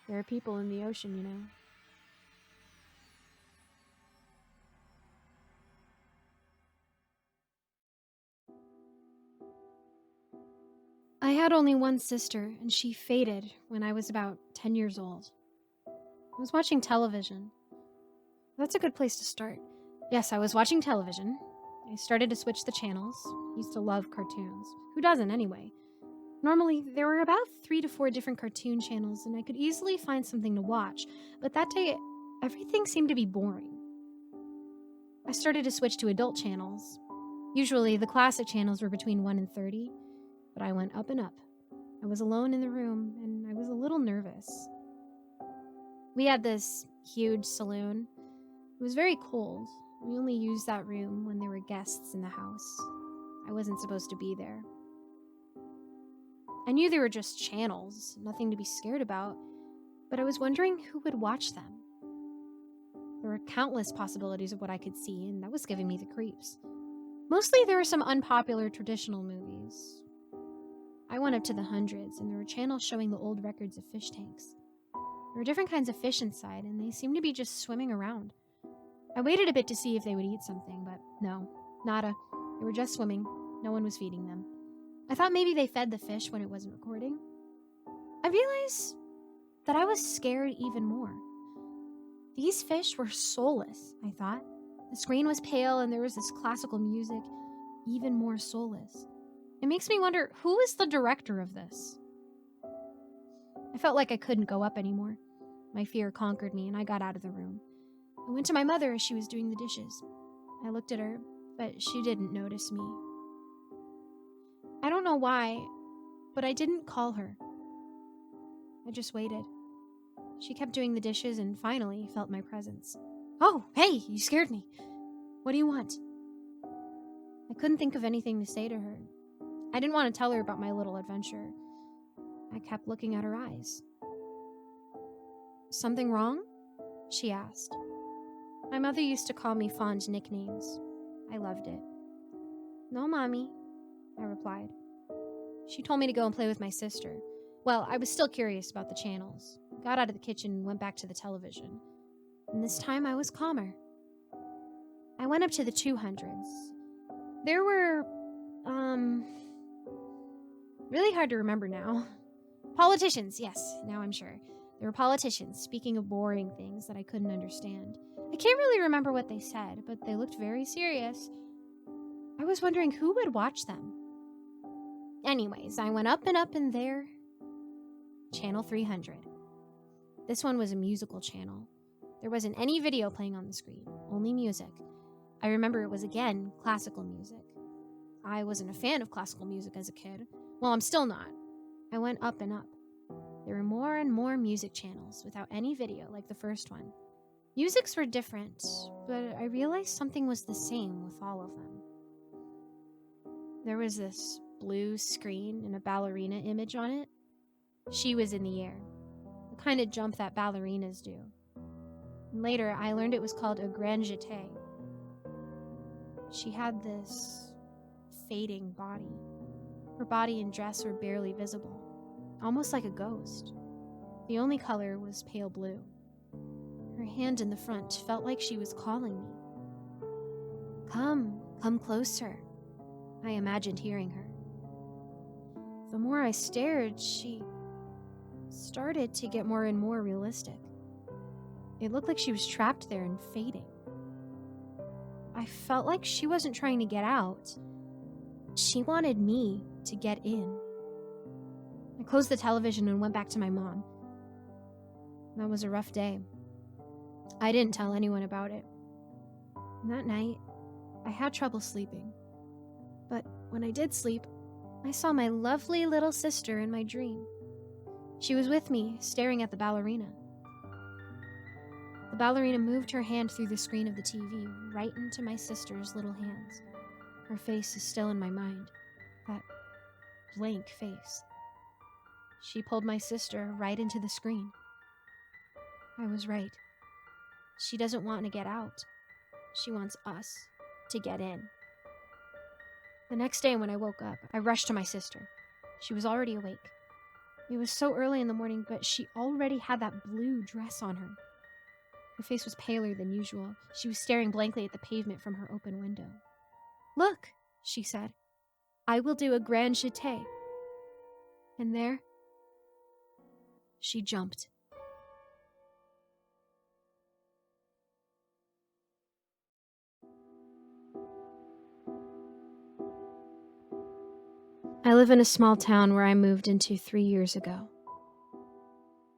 There are people in the ocean, you know. I had only one sister, and she faded when I was about 10 years old. I was watching television. That's a good place to start. Yes, I was watching television. I started to switch the channels. I used to love cartoons. Who doesn't, anyway? Normally, there were about 3 to 4 different cartoon channels, and I could easily find something to watch, but that day, everything seemed to be boring. I started to switch to adult channels. Usually, the classic channels were between 1 and 30, but I went up and up. I was alone in the room, and I was a little nervous. We had this huge saloon. It was very cold. We only used that room when there were guests in the house. I wasn't supposed to be there. I knew they were just channels, nothing to be scared about, but I was wondering who would watch them. There were countless possibilities of what I could see, and that was giving me the creeps. Mostly there were some unpopular traditional movies. I went up to the hundreds, and there were channels showing the old records of fish tanks. There were different kinds of fish inside, and they seemed to be just swimming around. I waited a bit to see if they would eat something, but no, nada. They were just swimming. No one was feeding them. I thought maybe they fed the fish when it wasn't recording. I realized that I was scared even more. These fish were soulless, I thought. The screen was pale and there was this classical music, even more soulless. It makes me wonder, who is the director of this? I felt like I couldn't go up anymore. My fear conquered me and I got out of the room. I went to my mother as she was doing the dishes. I looked at her, but she didn't notice me. I don't know why, but I didn't call her. I just waited. She kept doing the dishes and finally felt my presence. Oh, hey, you scared me. What do you want? I couldn't think of anything to say to her. I didn't want to tell her about my little adventure. I kept looking at her eyes. Something wrong? She asked. My mother used to call me fond nicknames. I loved it. No, Mommy, I replied. She told me to go and play with my sister. Well, I was still curious about the channels. Got out of the kitchen and went back to the television. And this time I was calmer. I went up to the 200s. There were, really hard to remember now. Politicians, yes, now I'm sure. There were politicians speaking of boring things that I couldn't understand. I can't really remember what they said, but they looked very serious. I was wondering who would watch them. Anyways, I went up and there, channel 300. This one was a musical channel. There wasn't any video playing on the screen, only music. I remember it was again classical music. I wasn't a fan of classical music as a kid. Well, I'm still not. I went up and up. There were more and more music channels without any video like the first one. Musics were different, but I realized something was the same with all of them. There was this blue screen and a ballerina image on it. She was in the air, the kind of jump that ballerinas do. And later, I learned it was called a grand jeté. She had this fading body. Her body and dress were barely visible, almost like a ghost. The only color was pale blue. Her hand in the front felt like she was calling me. Come closer. I imagined hearing her. The more I stared, she started to get more and more realistic. It looked like she was trapped there and fading. I felt like she wasn't trying to get out. She wanted me to get in. I closed the television and went back to my mom. That was a rough day. I didn't tell anyone about it. And that night, I had trouble sleeping. But when I did sleep, I saw my lovely little sister in my dream. She was with me, staring at the ballerina. The ballerina moved her hand through the screen of the TV, right into my sister's little hands. Her face is still in my mind. That blank face. She pulled my sister right into the screen. I was right. She doesn't want to get out. She wants us to get in. The next day when I woke up, I rushed to my sister. She was already awake. It was so early in the morning, but she already had that blue dress on her. Her face was paler than usual. She was staring blankly at the pavement from her open window. "Look," she said. "I will do a grand jeté." And there, she jumped. I live in a small town where I moved into 3 years ago.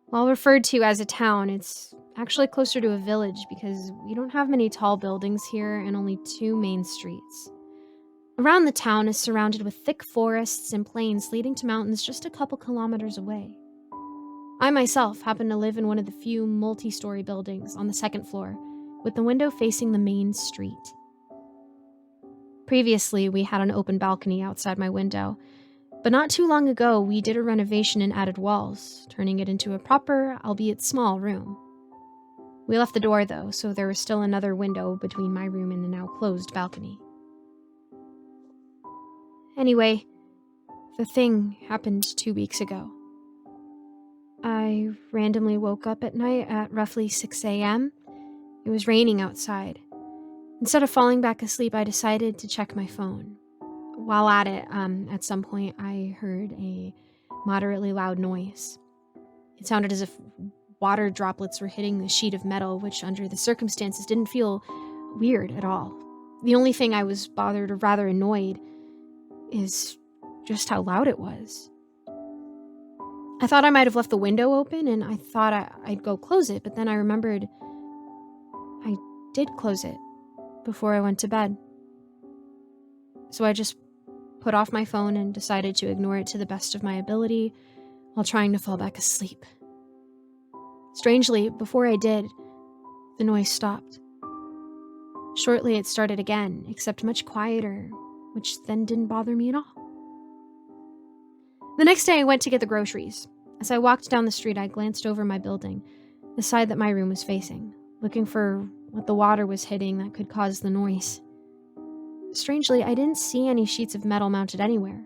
While referred to as a town, it's actually closer to a village because we don't have many tall buildings here and only 2 main streets. Around the town is surrounded with thick forests and plains leading to mountains just a couple kilometers away. I myself happen to live in one of the few multi-story buildings on the 2nd floor, with the window facing the main street. Previously, we had an open balcony outside my window, but not too long ago, we did a renovation and added walls, turning it into a proper, albeit small, room. We left the door, though, so there was still another window between my room and the now closed balcony. Anyway, the thing happened 2 weeks ago. I randomly woke up at night at roughly 6 a.m. It was raining outside. Instead of falling back asleep, I decided to check my phone. While at it, at some point, I heard a moderately loud noise. It sounded as if water droplets were hitting the sheet of metal, which under the circumstances didn't feel weird at all. The only thing I was bothered or rather annoyed is just how loud it was. I thought I might have left the window open and I thought I'd go close it, but then I remembered I did close it before I went to bed. So I just put off my phone and decided to ignore it to the best of my ability while trying to fall back asleep. Strangely, before I did, the noise stopped. Shortly, it started again, except much quieter, which then didn't bother me at all. The next day, I went to get the groceries. As I walked down the street, I glanced over my building, the side that my room was facing, looking for what the water was hitting that could cause the noise. Strangely, I didn't see any sheets of metal mounted anywhere.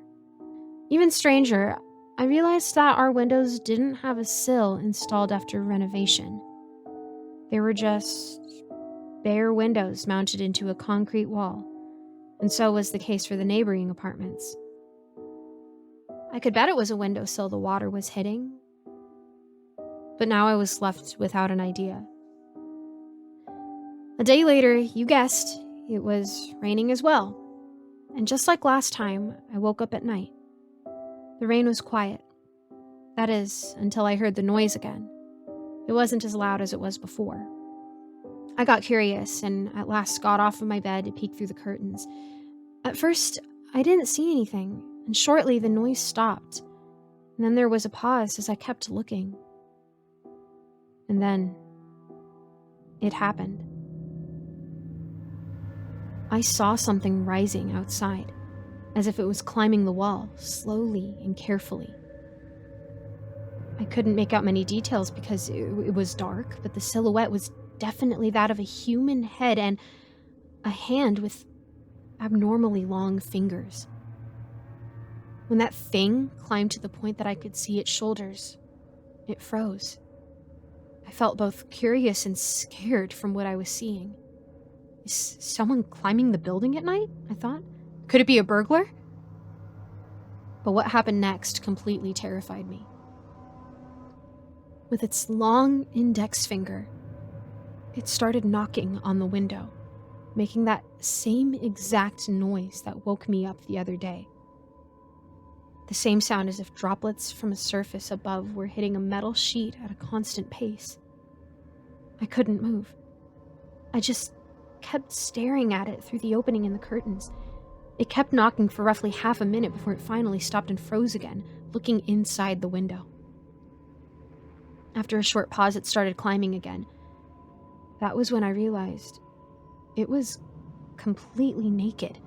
Even stranger, I realized that our windows didn't have a sill installed after renovation. They were just bare windows mounted into a concrete wall, and so was the case for the neighboring apartments. I could bet it was a windowsill the water was hitting, but now I was left without an idea. A day later, you guessed, it was raining as well, and just like last time, I woke up at night. The rain was quiet. That is, until I heard the noise again. It wasn't as loud as it was before. I got curious and at last got off of my bed to peek through the curtains. At first, I didn't see anything, and shortly the noise stopped. And then there was a pause as I kept looking. And then, it happened. I saw something rising outside, as if it was climbing the wall, slowly and carefully. I couldn't make out many details because it was dark, but the silhouette was definitely that of a human head and a hand with abnormally long fingers. When that thing climbed to the point that I could see its shoulders, it froze. I felt both curious and scared from what I was seeing. Is someone climbing the building at night? I thought. Could it be a burglar? But what happened next completely terrified me. With its long index finger, it started knocking on the window, making that same exact noise that woke me up the other day. The same sound as if droplets from a surface above were hitting a metal sheet at a constant pace. I couldn't move. I just kept staring at it through the opening in the curtains. It kept knocking for roughly half a minute before it finally stopped and froze again, looking inside the window. After a short pause, it started climbing again. That was when I realized it was completely naked.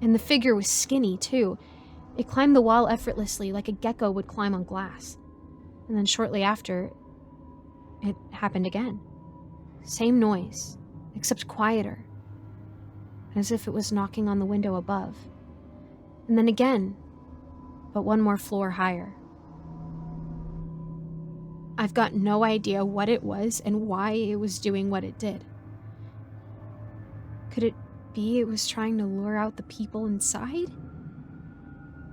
And the figure was skinny, too. It climbed the wall effortlessly, like a gecko would climb on glass. And then shortly after, it happened again. Same noise, except quieter, as if it was knocking on the window above. And then again, but one more floor higher. I've got no idea what it was and why it was doing what it did. Could it be it was trying to lure out the people inside?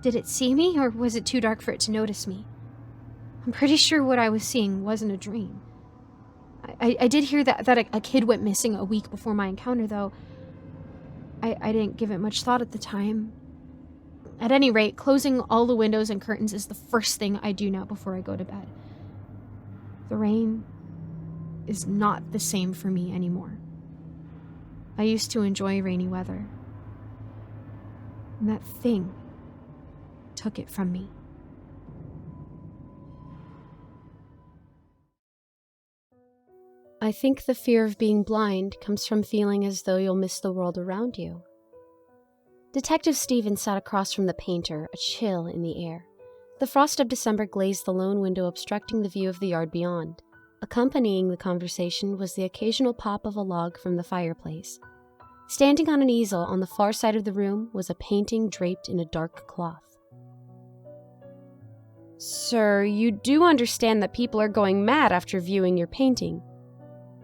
Did it see me, or was it too dark for it to notice me? I'm pretty sure what I was seeing wasn't a dream. I did hear that a kid went missing a week before my encounter, though. I didn't give it much thought at the time. At any rate, closing all the windows and curtains is the first thing I do now before I go to bed. The rain is not the same for me anymore. I used to enjoy rainy weather. And that thing took it from me. I think the fear of being blind comes from feeling as though you'll miss the world around you. Detective Stevens sat across from the painter, a chill in the air. The frost of December glazed the lone window, obstructing the view of the yard beyond. Accompanying the conversation was the occasional pop of a log from the fireplace. Standing on an easel on the far side of the room was a painting draped in a dark cloth. "Sir, you do understand that people are going mad after viewing your painting."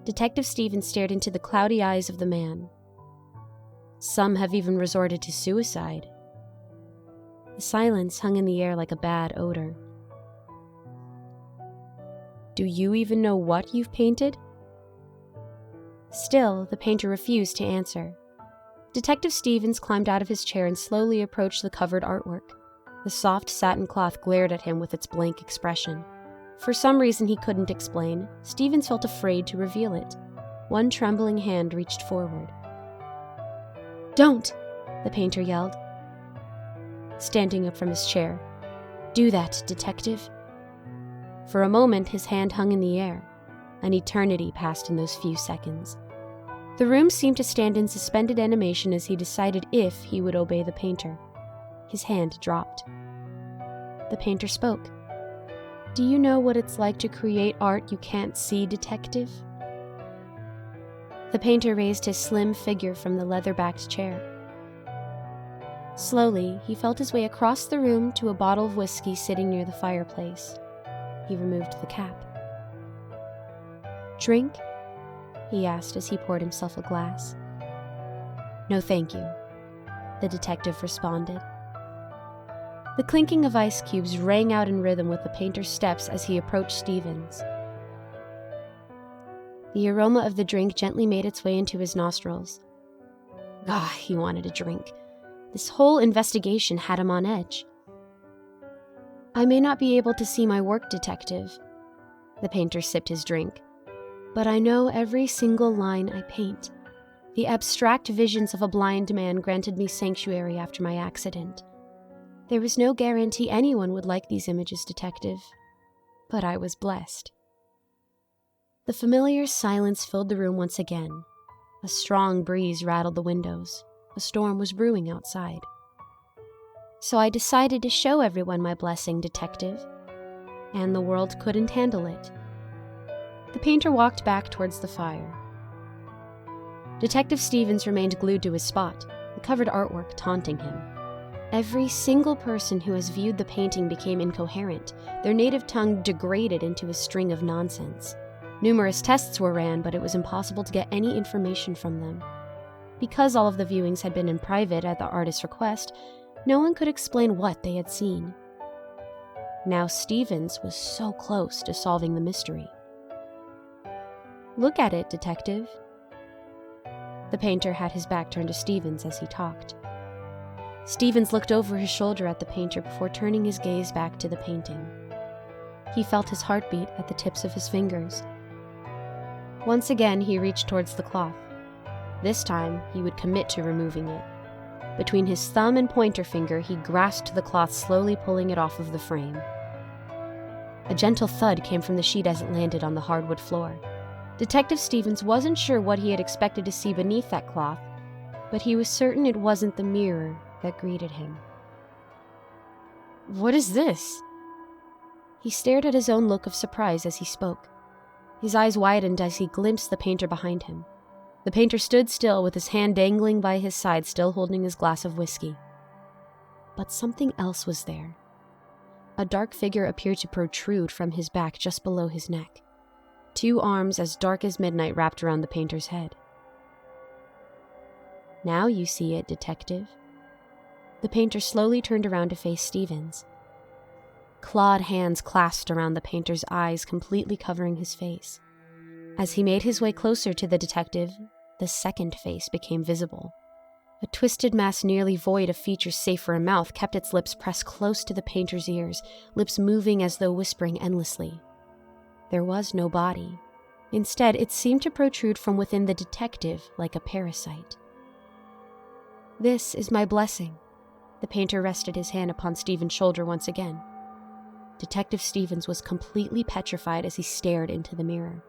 Detective Stevens stared into the cloudy eyes of the man. "Some have even resorted to suicide." The silence hung in the air like a bad odor. "Do you even know what you've painted?" Still, the painter refused to answer. Detective Stevens climbed out of his chair and slowly approached the covered artwork. The soft satin cloth glared at him with its blank expression. For some reason he couldn't explain, Stevens felt afraid to reveal it. One trembling hand reached forward. "Don't!" the painter yelled, standing up from his chair. "Do that, detective." For a moment his hand hung in the air. An eternity passed in those few seconds. The room seemed to stand in suspended animation as he decided if he would obey the painter. His hand dropped. The painter spoke. "Do you know what it's like to create art you can't see, detective?" The painter raised his slim figure from the leather-backed chair. Slowly, he felt his way across the room to a bottle of whiskey sitting near the fireplace. He removed the cap. "Drink?" he asked as he poured himself a glass. "No, thank you," the detective responded. The clinking of ice cubes rang out in rhythm with the painter's steps as he approached Stevens. The aroma of the drink gently made its way into his nostrils. He wanted a drink. This whole investigation had him on edge. "I may not be able to see my work, detective." The painter sipped his drink. "But I know every single line I paint. The abstract visions of a blind man granted me sanctuary after my accident. There was no guarantee anyone would like these images, detective. But I was blessed." The familiar silence filled the room once again. A strong breeze rattled the windows. A storm was brewing outside. "So I decided to show everyone my blessing, detective. And the world couldn't handle it." The painter walked back towards the fire. Detective Stevens remained glued to his spot, the covered artwork taunting him. Every single person who has viewed the painting became incoherent, their native tongue degraded into a string of nonsense. Numerous tests were ran, but it was impossible to get any information from them. Because all of the viewings had been in private at the artist's request, no one could explain what they had seen. Now Stevens was so close to solving the mystery. "Look at it, detective." The painter had his back turned to Stevens as he talked. Stevens looked over his shoulder at the painter before turning his gaze back to the painting. He felt his heartbeat at the tips of his fingers. Once again, he reached towards the cloth. This time, he would commit to removing it. Between his thumb and pointer finger, he grasped the cloth, slowly pulling it off of the frame. A gentle thud came from the sheet as it landed on the hardwood floor. Detective Stevens wasn't sure what he had expected to see beneath that cloth, but he was certain it wasn't the mirror that greeted him. "What is this?" He stared at his own look of surprise as he spoke. His eyes widened as he glimpsed the painter behind him. The painter stood still with his hand dangling by his side, still holding his glass of whiskey. But something else was there. A dark figure appeared to protrude from his back just below his neck. Two arms as dark as midnight wrapped around the painter's head. "Now you see it, detective." The painter slowly turned around to face Stevens. Clawed hands clasped around the painter's eyes, completely covering his face. As he made his way closer to the detective, the second face became visible. A twisted mass nearly void of features save for a mouth kept its lips pressed close to the painter's ears, lips moving as though whispering endlessly. There was no body. Instead, it seemed to protrude from within the detective like a parasite. "This is my blessing." The painter rested his hand upon Stevens' shoulder once again. Detective Stevens was completely petrified as he stared into the mirror.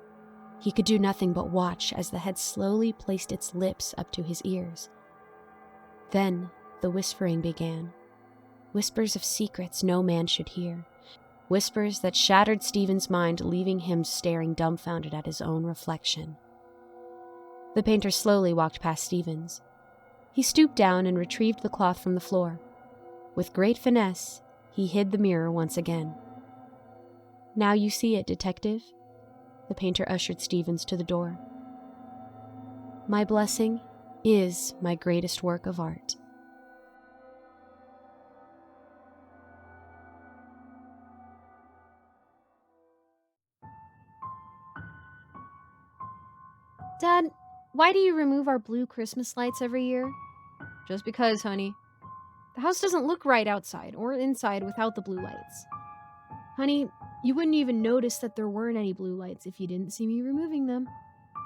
He could do nothing but watch as the head slowly placed its lips up to his ears. Then the whispering began. Whispers of secrets no man should hear. Whispers that shattered Stevens' mind, leaving him staring dumbfounded at his own reflection. The painter slowly walked past Stevens. He stooped down and retrieved the cloth from the floor. With great finesse, he hid the mirror once again. "Now you see it, detective." The painter ushered Stevens to the door. "My blessing is my greatest work of art." "Dad, why do you remove our blue Christmas lights every year?" "Just because, honey. The house doesn't look right outside or inside without the blue lights." "Honey, you wouldn't even notice that there weren't any blue lights if you didn't see me removing them."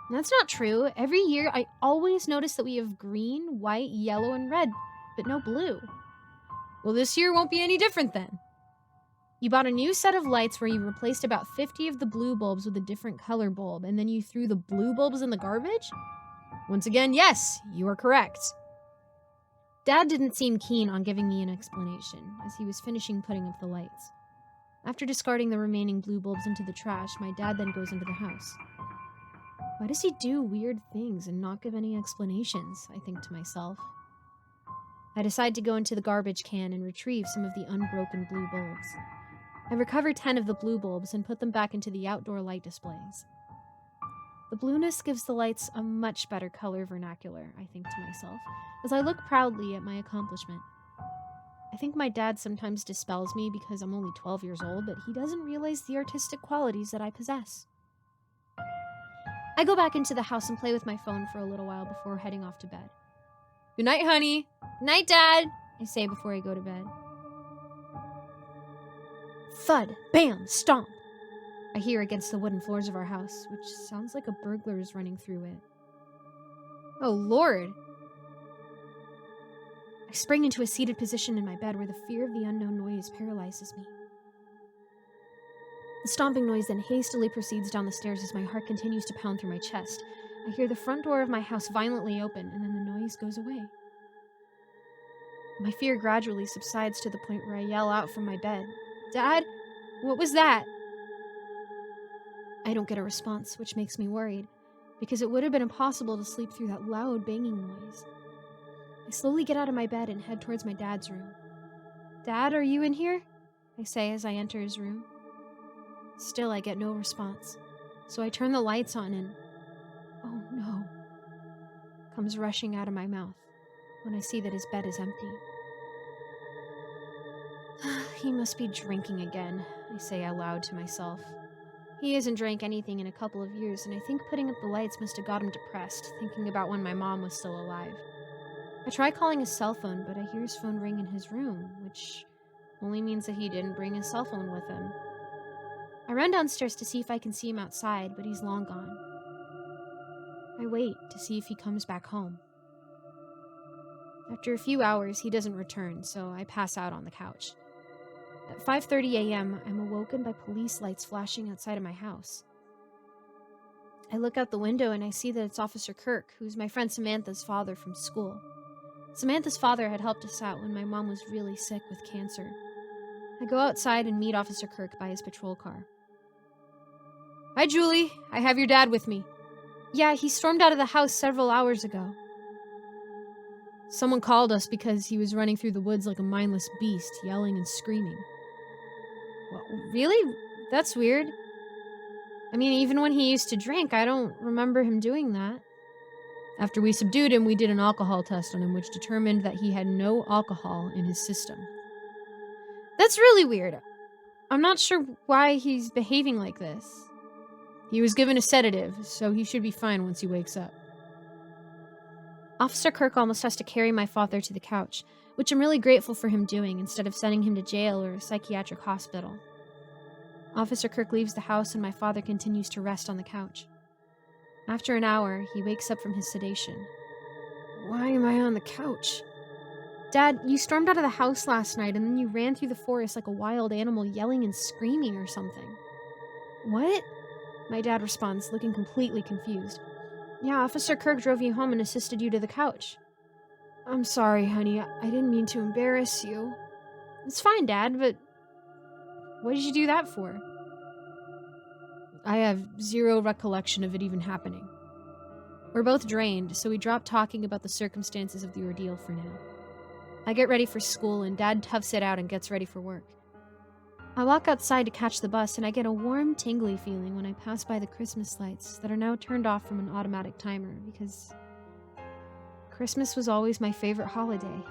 "That's not true. Every year, I always notice that we have green, white, yellow, and red, but no blue." "Well, this year won't be any different then." "You bought a new set of lights where you replaced about 50 of the blue bulbs with a different color bulb, and then you threw the blue bulbs in the garbage?" "Once again, yes, you are correct." Dad didn't seem keen on giving me an explanation, as he was finishing putting up the lights. After discarding the remaining blue bulbs into the trash, my dad then goes into the house. Why does he do weird things and not give any explanations, I think to myself. I decide to go into the garbage can and retrieve some of the unbroken blue bulbs. I recover 10 of the blue bulbs and put them back into the outdoor light displays. The blueness gives the lights a much better color vernacular, I think to myself, as I look proudly at my accomplishment. I think my dad sometimes dispels me because I'm only 12 years old, but he doesn't realize the artistic qualities that I possess. I go back into the house and play with my phone for a little while before heading off to bed. "Good night, honey." "Night, Dad," I say before I go to bed. Thud, bam, stomp, I hear against the wooden floors of our house, which sounds like a burglar is running through it. Oh, Lord. I spring into a seated position in my bed where the fear of the unknown noise paralyzes me. The stomping noise then hastily proceeds down the stairs as my heart continues to pound through my chest. I hear the front door of my house violently open, and then the noise goes away. My fear gradually subsides to the point where I yell out from my bed, "Dad, what was that?" I don't get a response, which makes me worried, because it would have been impossible to sleep through that loud banging noise. I slowly get out of my bed and head towards my dad's room. "Dad, are you in here?" I say as I enter his room. Still, I get no response, so I turn the lights on and, "Oh no," comes rushing out of my mouth when I see that his bed is empty. he must be drinking again, I say out loud to myself. He hasn't drank anything in a couple of years, and I think putting up the lights must have got him depressed, thinking about when my mom was still alive. I try calling his cell phone, but I hear his phone ring in his room, which only means that he didn't bring his cell phone with him. I run downstairs to see if I can see him outside, but he's long gone. I wait to see if he comes back home. After a few hours, he doesn't return, so I pass out on the couch. At 5:30 a.m., I'm awoken by police lights flashing outside of my house. I look out the window and I see that it's Officer Kirk, who's my friend Samantha's father from school. Samantha's father had helped us out when my mom was really sick with cancer. I go outside and meet Officer Kirk by his patrol car. "Hi, Julie. I have your dad with me." "Yeah, he stormed out of the house several hours ago." "Someone called us because he was running through the woods like a mindless beast, yelling and screaming." "Well, really? That's weird. I mean, even when he used to drink, I don't remember him doing that." "After we subdued him, we did an alcohol test on him, which determined that he had no alcohol in his system." "That's really weird. I'm not sure why he's behaving like this." "He was given a sedative, so he should be fine once he wakes up." Officer Kirk almost has to carry my father to the couch, which I'm really grateful for him doing instead of sending him to jail or a psychiatric hospital. Officer Kirk leaves the house and my father continues to rest on the couch. After an hour, he wakes up from his sedation. "Why am I on the couch?" "Dad, you stormed out of the house last night and then you ran through the forest like a wild animal yelling and screaming or something." "What?" My dad responds, looking completely confused. "Yeah, Officer Kirk drove you home and assisted you to the couch." "I'm sorry, honey. I didn't mean to embarrass you." "It's fine, Dad, but what did you do that for?" "I have zero recollection of it even happening." We're both drained, so we drop talking about the circumstances of the ordeal for now. I get ready for school and Dad toughs it out and gets ready for work. I walk outside to catch the bus and I get a warm, tingly feeling when I pass by the Christmas lights that are now turned off from an automatic timer because Christmas was always my favorite holiday.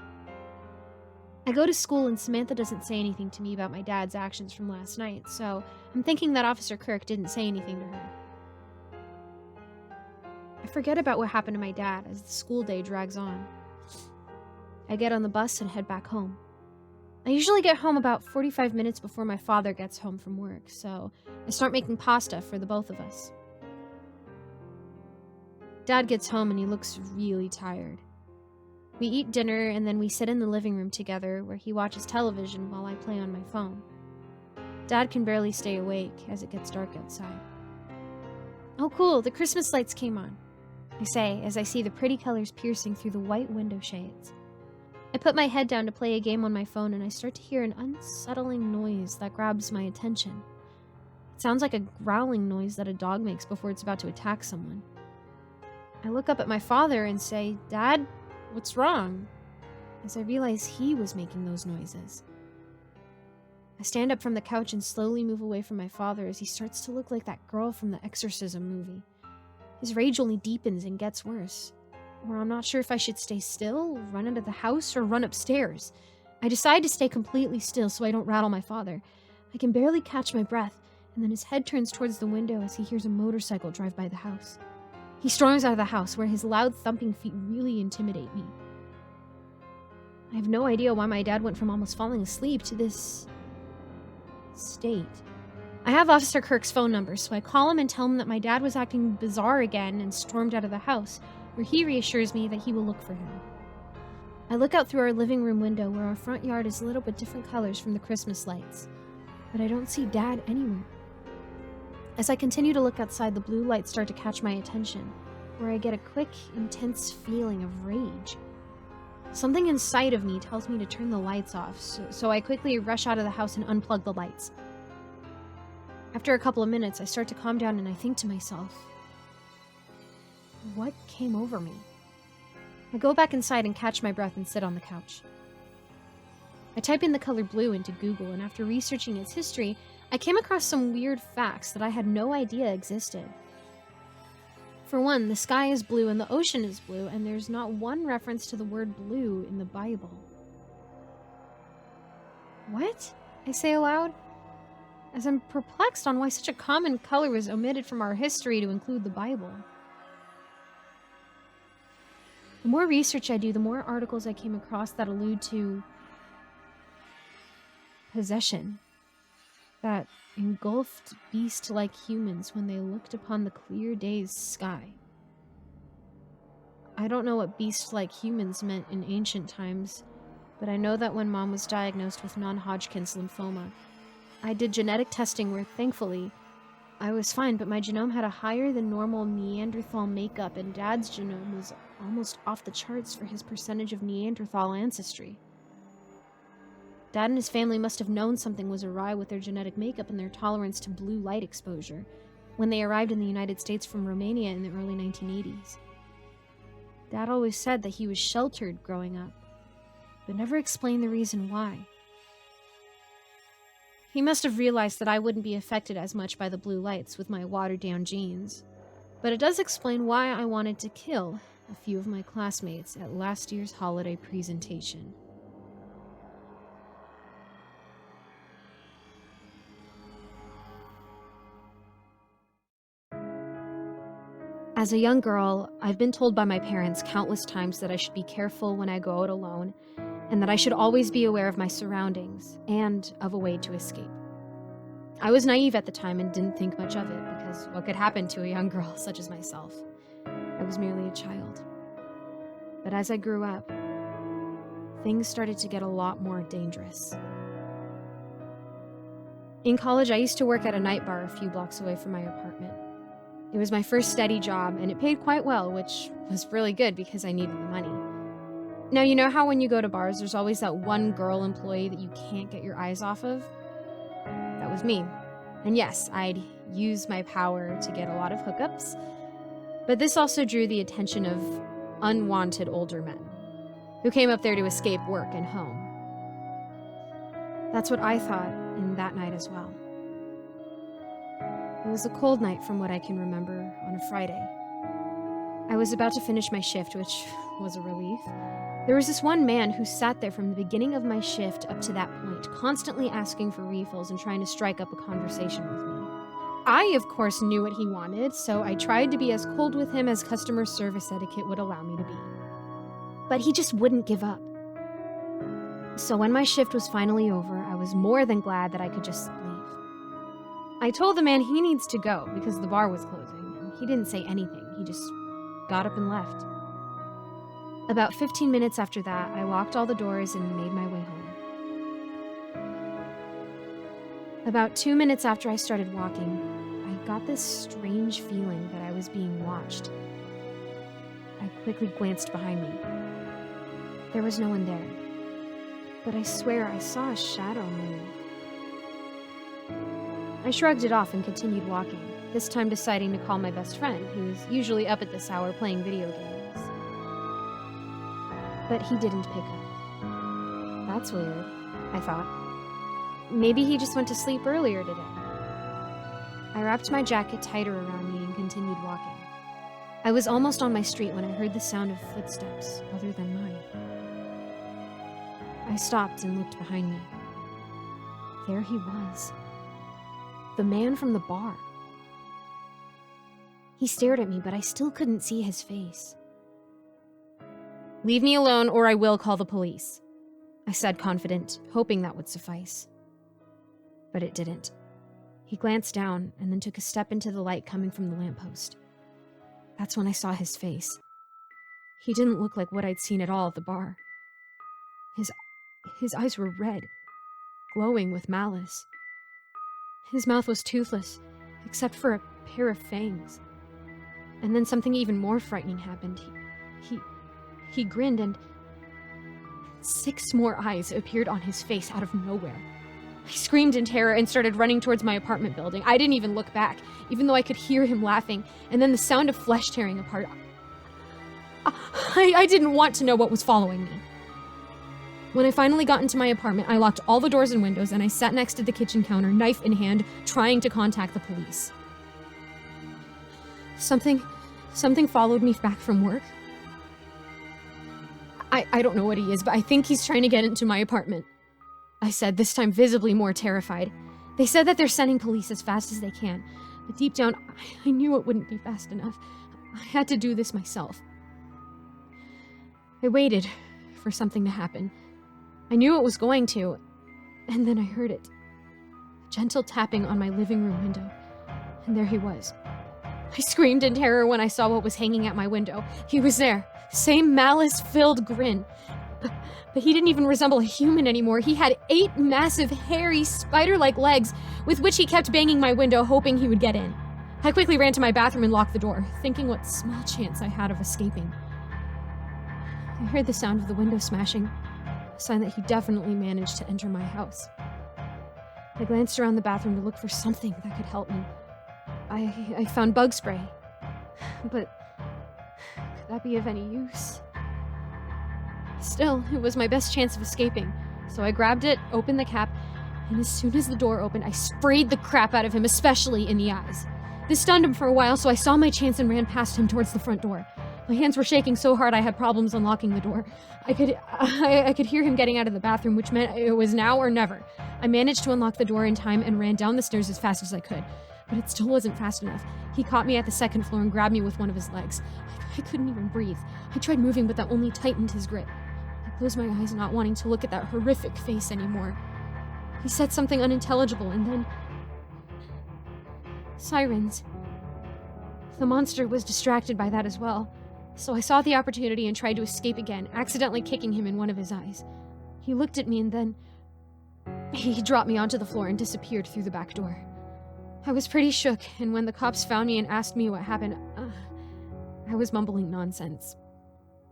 I go to school and Samantha doesn't say anything to me about my dad's actions from last night, so I'm thinking that Officer Kirk didn't say anything to her. I forget about what happened to my dad as the school day drags on. I get on the bus and head back home. I usually get home about 45 minutes before my father gets home from work, so I start making pasta for the both of us. Dad gets home and he looks really tired. We eat dinner and then we sit in the living room together where he watches television while I play on my phone. Dad can barely stay awake as it gets dark outside. "Oh cool, the Christmas lights came on," I say as I see the pretty colors piercing through the white window shades. I put my head down to play a game on my phone and I start to hear an unsettling noise that grabs my attention. It sounds like a growling noise that a dog makes before it's about to attack someone. I look up at my father and say, "Dad, what's wrong?" as I realize he was making those noises. I stand up from the couch and slowly move away from my father as he starts to look like that girl from the Exorcism movie. His rage only deepens and gets worse. Or I'm not sure if I should stay still, run out of the house, or run upstairs. I decide to stay completely still so I don't rattle my father. I can barely catch my breath, and then his head turns towards the window as he hears a motorcycle drive by the house. He storms out of the house, where his loud thumping feet really intimidate me. I have no idea why my dad went from almost falling asleep to this state. I have Officer Kirk's phone number, so I call him and tell him that my dad was acting bizarre again and stormed out of the house, where he reassures me that he will look for him. I look out through our living room window where our front yard is lit up with different colors from the Christmas lights, but I don't see Dad anywhere. As I continue to look outside, the blue lights start to catch my attention, where I get a quick, intense feeling of rage. Something inside of me tells me to turn the lights off, so I quickly rush out of the house and unplug the lights. After a couple of minutes, I start to calm down and I think to myself, what came over me? I go back inside and catch my breath and sit on the couch. I type in the color blue into Google, and after researching its history, I came across some weird facts that I had no idea existed. For one, the sky is blue and the ocean is blue, and there's not one reference to the word blue in the Bible. What? I say aloud, as I'm perplexed on why such a common color was omitted from our history to include the Bible. The more research I do, the more articles I came across that allude to possession that engulfed beasts like humans when they looked upon the clear day's sky. I don't know what beasts like humans meant in ancient times, but I know that when Mom was diagnosed with non-Hodgkin's lymphoma, I did genetic testing where, thankfully, I was fine, but my genome had a higher than normal Neanderthal makeup, and Dad's genome was almost off the charts for his percentage of Neanderthal ancestry. Dad and his family must have known something was awry with their genetic makeup and their tolerance to blue light exposure when they arrived in the United States from Romania in the early 1980s. Dad always said that he was sheltered growing up, but never explained the reason why. He must have realized that I wouldn't be affected as much by the blue lights with my watered-down genes, but it does explain why I wanted to kill a few of my classmates at last year's holiday presentation. As a young girl, I've been told by my parents countless times that I should be careful when I go out alone, and that I should always be aware of my surroundings and of a way to escape. I was naive at the time and didn't think much of it, because what could happen to a young girl such as myself? I was merely a child. But as I grew up, things started to get a lot more dangerous. In college, I used to work at a night bar a few blocks away from my apartment. It was my first steady job, and it paid quite well, which was really good because I needed the money. Now, you know how when you go to bars, there's always that one girl employee that you can't get your eyes off of? That was me. And yes, I'd use my power to get a lot of hookups, but this also drew the attention of unwanted older men who came up there to escape work and home. That's what I thought in that night as well. It was a cold night from what I can remember on a Friday. I was about to finish my shift, which was a relief. There was this one man who sat there from the beginning of my shift up to that point, constantly asking for refills and trying to strike up a conversation with me. I, of course, knew what he wanted, so I tried to be as cold with him as customer service etiquette would allow me to be. But he just wouldn't give up. So when my shift was finally over, I was more than glad that I could just leave. I told the man he needs to go because the bar was closing, and he didn't say anything. He just got up and left. About 15 minutes after that, I locked all the doors and made my way home. About 2 minutes after I started walking, I got this strange feeling that I was being watched. I quickly glanced behind me. There was no one there, but I swear I saw a shadow move. I shrugged it off and continued walking, this time deciding to call my best friend, who is usually up at this hour playing video games. But he didn't pick up. That's weird, I thought. Maybe he just went to sleep earlier today. I wrapped my jacket tighter around me and continued walking. I was almost on my street when I heard the sound of footsteps other than mine. I stopped and looked behind me. There he was. The man from the bar. He stared at me, but I still couldn't see his face. "Leave me alone or I will call the police," I said, confident, hoping that would suffice. But it didn't. He glanced down and then took a step into the light coming from the lamppost. That's when I saw his face. He didn't look like what I'd seen at all at the bar. His eyes were red, glowing with malice. His mouth was toothless, except for a pair of fangs. And then something even more frightening happened. He grinned and 6 more eyes appeared on his face out of nowhere. I screamed in terror and started running towards my apartment building. I didn't even look back, even though I could hear him laughing, and then the sound of flesh tearing apart. I didn't want to know what was following me. When I finally got into my apartment, I locked all the doors and windows, and I sat next to the kitchen counter, knife in hand, trying to contact the police. Something followed me back from work. I don't know what he is, but I think he's trying to get into my apartment. I said, this time visibly more terrified. They said that they're sending police as fast as they can, but deep down, I knew it wouldn't be fast enough. I had to do this myself. I waited for something to happen. I knew it was going to, and then I heard it. A gentle tapping on my living room window, and there he was. I screamed in terror when I saw what was hanging at my window. He was there, same malice-filled grin. But he didn't even resemble a human anymore. He had 8 massive, hairy, spider-like legs with which he kept banging my window, hoping he would get in. I quickly ran to my bathroom and locked the door, thinking what small chance I had of escaping. I heard the sound of the window smashing, a sign that he definitely managed to enter my house. I glanced around the bathroom to look for something that could help me. I found bug spray, but could that be of any use? Still, it was my best chance of escaping, so I grabbed it, opened the cap, and as soon as the door opened, I sprayed the crap out of him, especially in the eyes. This stunned him for a while, so I saw my chance and ran past him towards the front door. My hands were shaking so hard I had problems unlocking the door. I could hear him getting out of the bathroom, which meant it was now or never. I managed to unlock the door in time and ran down the stairs as fast as I could, but it still wasn't fast enough. He caught me at the second floor and grabbed me with one of his legs. I couldn't even breathe. I tried moving, but that only tightened his grip. I closed my eyes, not wanting to look at that horrific face anymore. He said something unintelligible, and then... sirens. The monster was distracted by that as well, so I saw the opportunity and tried to escape again, accidentally kicking him in one of his eyes. He looked at me and then... he dropped me onto the floor and disappeared through the back door. I was pretty shook, and when the cops found me and asked me what happened, I was mumbling nonsense.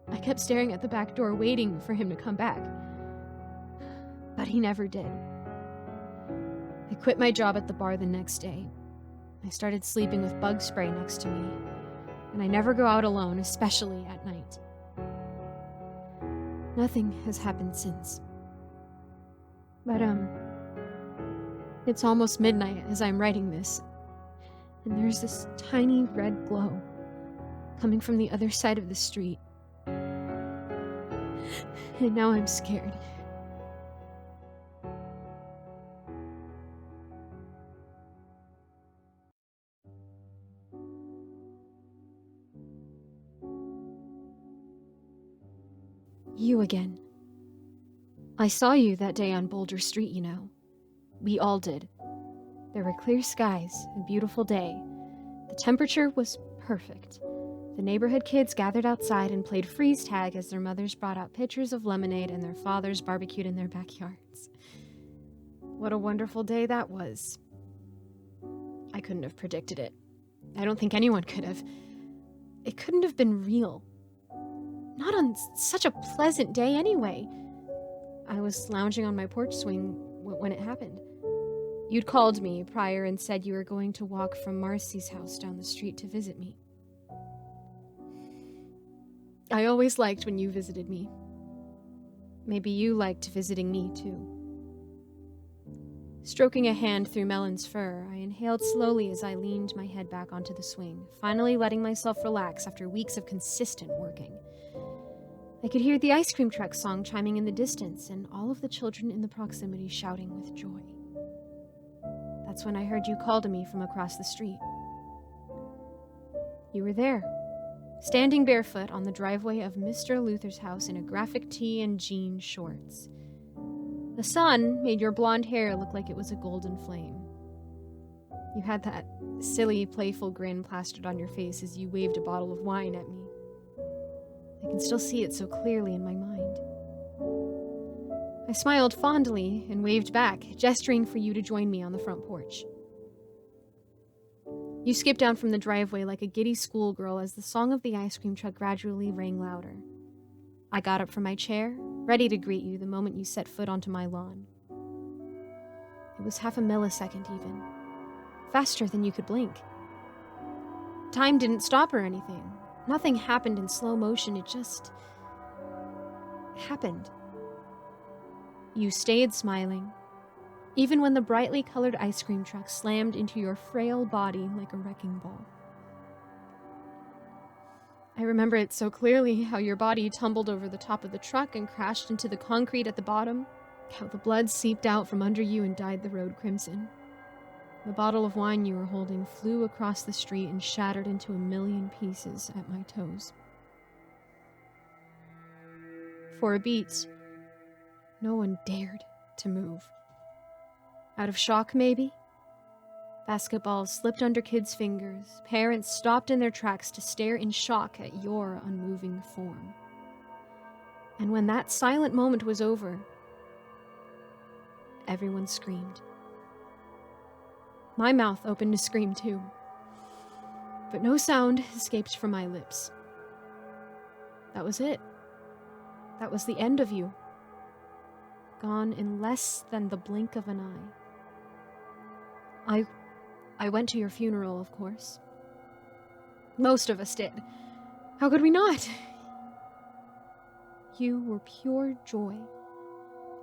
I kept staring at the back door, waiting for him to come back. But he never did. I quit my job at the bar the next day. I started sleeping with bug spray next to me, and I never go out alone, especially at night. Nothing has happened since. But, it's almost midnight as I'm writing this, and there's this tiny red glow coming from the other side of the street. And now I'm scared. You again. I saw you that day on Boulder Street, you know. We all did. There were clear skies, a beautiful day. The temperature was perfect. The neighborhood kids gathered outside and played freeze tag as their mothers brought out pitchers of lemonade and their fathers barbecued in their backyards. What a wonderful day that was. I couldn't have predicted it. I don't think anyone could have. It couldn't have been real. Not on such a pleasant day anyway. I was lounging on my porch swing when it happened. You'd called me prior and said you were going to walk from Marcy's house down the street to visit me. I always liked when you visited me. Maybe you liked visiting me, too. Stroking a hand through Melon's fur, I inhaled slowly as I leaned my head back onto the swing, finally letting myself relax after weeks of consistent working. I could hear the ice cream truck song chiming in the distance and all of the children in the proximity shouting with joy. That's when I heard you call to me from across the street. You were there, standing barefoot on the driveway of Mr. Luther's house in a graphic tee and jean shorts. The sun made your blonde hair look like it was a golden flame. You had that silly, playful grin plastered on your face as you waved a bottle of wine at me. I can still see it so clearly in my mind. I smiled fondly and waved back, gesturing for you to join me on the front porch. You skipped down from the driveway like a giddy schoolgirl as the song of the ice cream truck gradually rang louder. I got up from my chair, ready to greet you the moment you set foot onto my lawn. It was half a millisecond even. Faster than you could blink. Time didn't stop or anything. Nothing happened in slow motion, it just happened. You stayed smiling, even when the brightly colored ice cream truck slammed into your frail body like a wrecking ball. I remember it so clearly, how your body tumbled over the top of the truck and crashed into the concrete at the bottom, How the blood seeped out from under you and dyed the road crimson. The bottle of wine you were holding flew across the street and shattered into a million pieces at my toes. For a beat, no one dared to move. Out of shock, maybe? Basketballs slipped under kids' fingers. Parents stopped in their tracks to stare in shock at your unmoving form. And when that silent moment was over, everyone screamed. My mouth opened to scream too, but no sound escaped from my lips. That was it. That was the end of you. Gone in less than the blink of an eye. I went to your funeral, of course. Most of us did. How could we not? You were pure joy.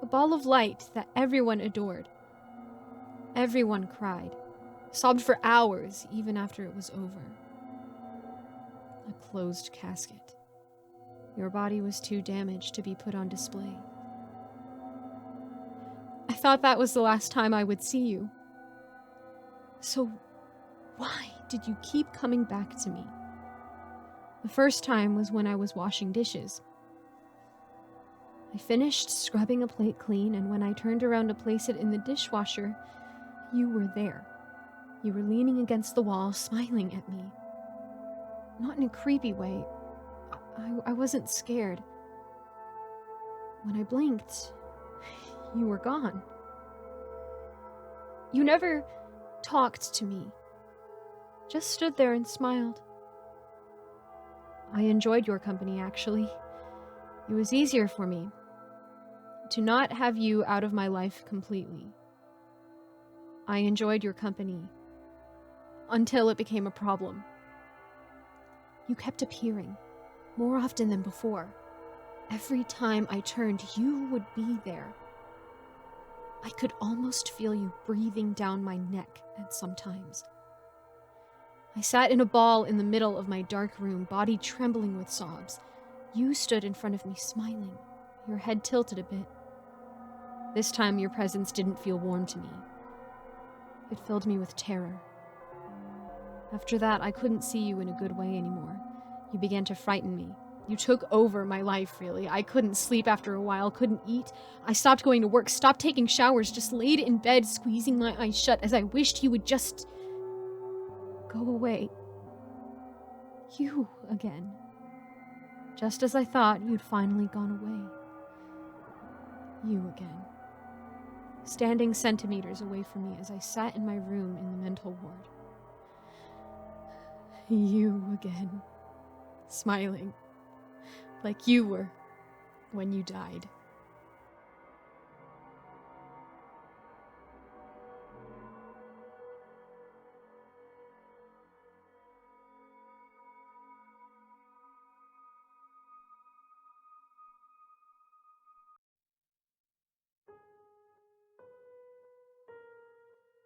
A ball of light that everyone adored. Everyone cried, sobbed for hours even after it was over. A closed casket. Your body was too damaged to be put on display. I thought that was the last time I would see you. So why did you keep coming back to me? The first time was when I was washing dishes. I finished scrubbing a plate clean, and when I turned around to place it in the dishwasher, you were there. You were leaning against the wall, smiling at me. Not in a creepy way. I wasn't scared. When I blinked, you were gone. You never talked to me. Just stood there and smiled. I enjoyed your company, actually. It was easier for me to not have you out of my life completely. I enjoyed your company until it became a problem. You kept appearing more often than before. Every time I turned, you would be there. I could almost feel you breathing down my neck at some times. I sat in a ball in the middle of my dark room, body trembling with sobs. You stood in front of me smiling, your head tilted a bit. This time your presence didn't feel warm to me. It filled me with terror. After that, I couldn't see you in a good way anymore. You began to frighten me. You took over my life, really. I couldn't sleep after a while, couldn't eat. I stopped going to work, stopped taking showers, just laid in bed, squeezing my eyes shut as I wished you would just go away. You again. Just as I thought you'd finally gone away. You again. Standing centimeters away from me as I sat in my room in the mental ward. You again. Smiling. Like you were when you died.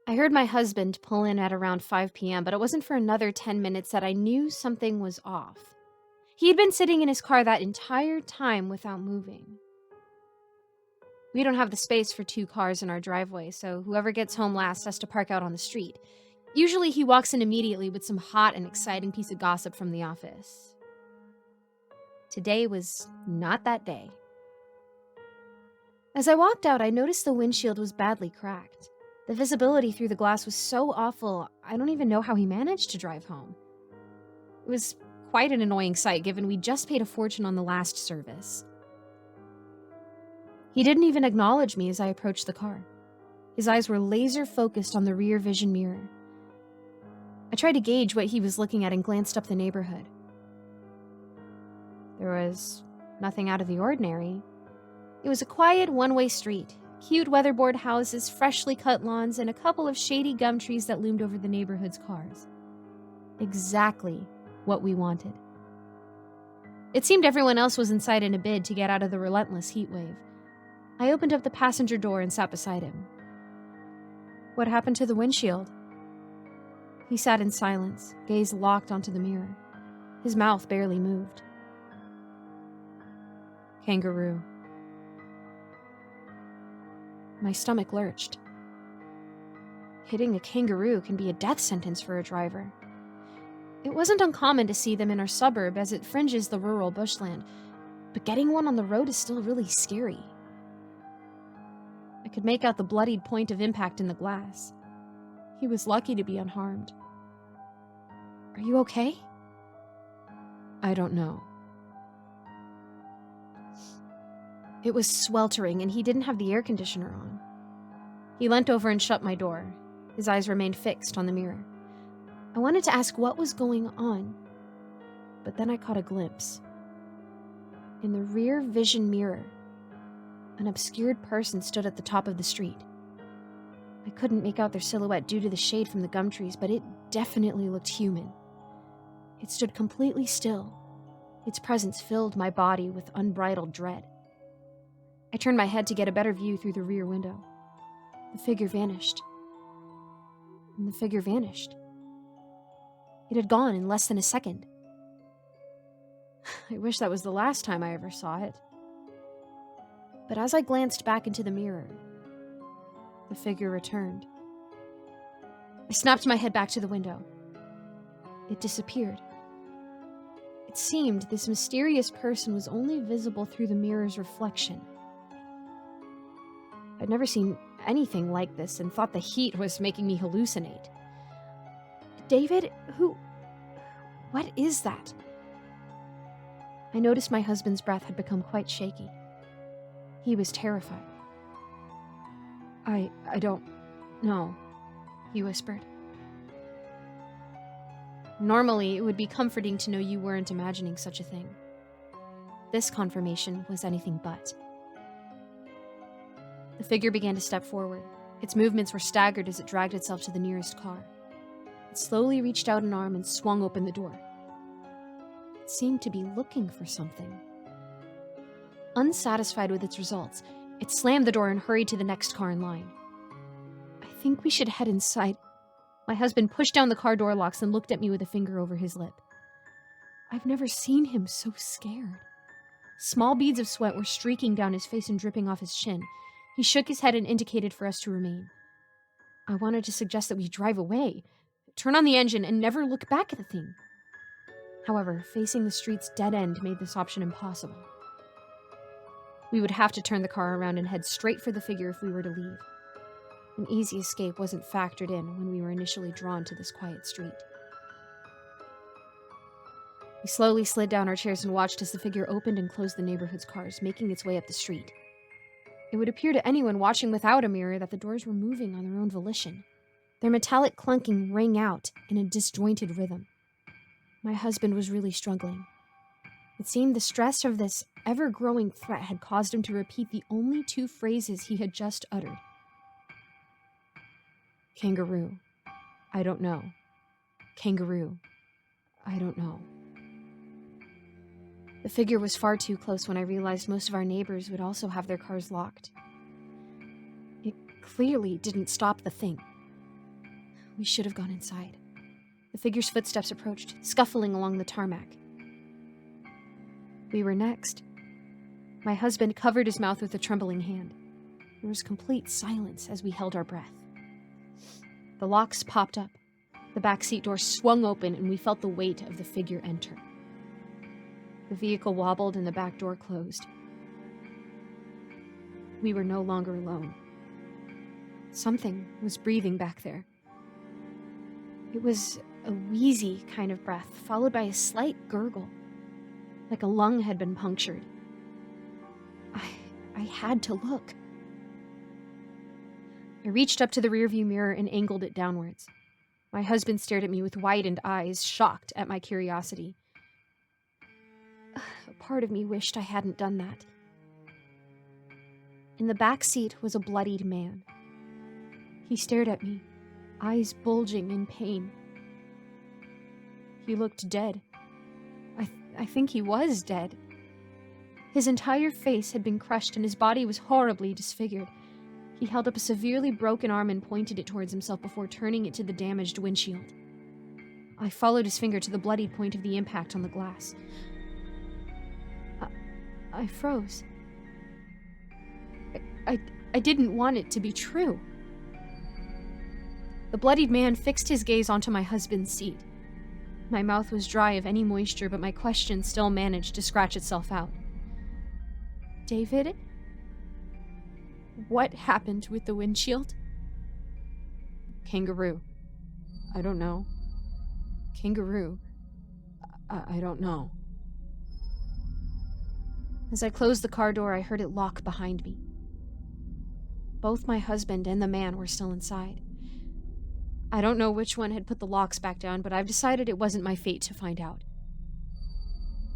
I heard my husband pull in at around 5 p.m., but it wasn't for another 10 minutes that I knew something was off. He had been sitting in his car that entire time without moving. We don't have the space for 2 cars in our driveway, so whoever gets home last has to park out on the street. Usually he walks in immediately with some hot and exciting piece of gossip from the office. Today was not that day. As I walked out, I noticed the windshield was badly cracked. The visibility through the glass was so awful, I don't even know how he managed to drive home. It was quite an annoying sight, given we just paid a fortune on the last service. He didn't even acknowledge me as I approached the car. His eyes were laser-focused on the rear vision mirror. I tried to gauge what he was looking at and glanced up the neighborhood. There was nothing out of the ordinary. It was a quiet, one-way street. Cute weatherboard houses, freshly cut lawns, and a couple of shady gum trees that loomed over the neighborhood's cars. Exactly what we wanted. It seemed everyone else was inside in a bid to get out of the relentless heat wave. I opened up the passenger door and sat beside him. What happened to the windshield? He sat in silence, gaze locked onto the mirror. His mouth barely moved. Kangaroo. My stomach lurched. Hitting a kangaroo can be a death sentence for a driver. It wasn't uncommon to see them in our suburb as it fringes the rural bushland, but getting one on the road is still really scary. I could make out the bloodied point of impact in the glass. He was lucky to be unharmed. Are you okay? I don't know. It was sweltering, and he didn't have the air conditioner on. He leant over and shut my door. His eyes remained fixed on the mirror. I wanted to ask what was going on, but then I caught a glimpse. In the rear vision mirror, an obscured person stood at the top of the street. I couldn't make out their silhouette due to the shade from the gum trees, but it definitely looked human. It stood completely still. Its presence filled my body with unbridled dread. I turned my head to get a better view through the rear window. The figure vanished. And the figure vanished. It had gone in less than a second. I wish that was the last time I ever saw it. But as I glanced back into the mirror, the figure returned. I snapped my head back to the window. It disappeared. It seemed this mysterious person was only visible through the mirror's reflection. I'd never seen anything like this and thought the heat was making me hallucinate. David, what is that? I noticed my husband's breath had become quite shaky. He was terrified. I don't know, he whispered. Normally, it would be comforting to know you weren't imagining such a thing. This confirmation was anything but. The figure began to step forward. Its movements were staggered as it dragged itself to the nearest car. It slowly reached out an arm and swung open the door. It seemed to be looking for something. Unsatisfied with its results, it slammed the door and hurried to the next car in line. I think we should head inside. My husband pushed down the car door locks and looked at me with a finger over his lip. I've never seen him so scared. Small beads of sweat were streaking down his face and dripping off his chin. He shook his head and indicated for us to remain. I wanted to suggest that we drive away, turn on the engine, and never look back at the thing. However, facing the street's dead end made this option impossible. We would have to turn the car around and head straight for the figure if we were to leave. An easy escape wasn't factored in when we were initially drawn to this quiet street. We slowly slid down our chairs and watched as the figure opened and closed the neighborhood's cars, making its way up the street. It would appear to anyone watching without a mirror that the doors were moving on their own volition. Their metallic clunking rang out in a disjointed rhythm. My husband was really struggling. It seemed the stress of this ever-growing threat had caused him to repeat the only two phrases he had just uttered. Kangaroo. I don't know. Kangaroo. I don't know. The figure was far too close when I realized most of our neighbors would also have their cars locked. It clearly didn't stop the thing. We should have gone inside. The figure's footsteps approached, scuffling along the tarmac. We were next. My husband covered his mouth with a trembling hand. There was complete silence as we held our breath. The locks popped up. The backseat door swung open and we felt the weight of the figure enter. The vehicle wobbled and the back door closed. We were no longer alone. Something was breathing back there. It was a wheezy kind of breath, followed by a slight gurgle, like a lung had been punctured. I had to look. I reached up to the rearview mirror and angled it downwards. My husband stared at me with widened eyes, shocked at my curiosity. A part of me wished I hadn't done that. In the back seat was a bloodied man. He stared at me, eyes bulging in pain. He looked dead. I think he was dead. His entire face had been crushed and his body was horribly disfigured. He held up a severely broken arm and pointed it towards himself before turning it to the damaged windshield. I followed his finger to the bloodied point of the impact on the glass. I froze. I didn't want it to be true. The bloodied man fixed his gaze onto my husband's seat. My mouth was dry of any moisture, but my question still managed to scratch itself out. David? What happened with the windshield? Kangaroo. I don't know. Kangaroo. I don't know. As I closed the car door, I heard it lock behind me. Both my husband and the man were still inside. I don't know which one had put the locks back down, but I've decided it wasn't my fate to find out.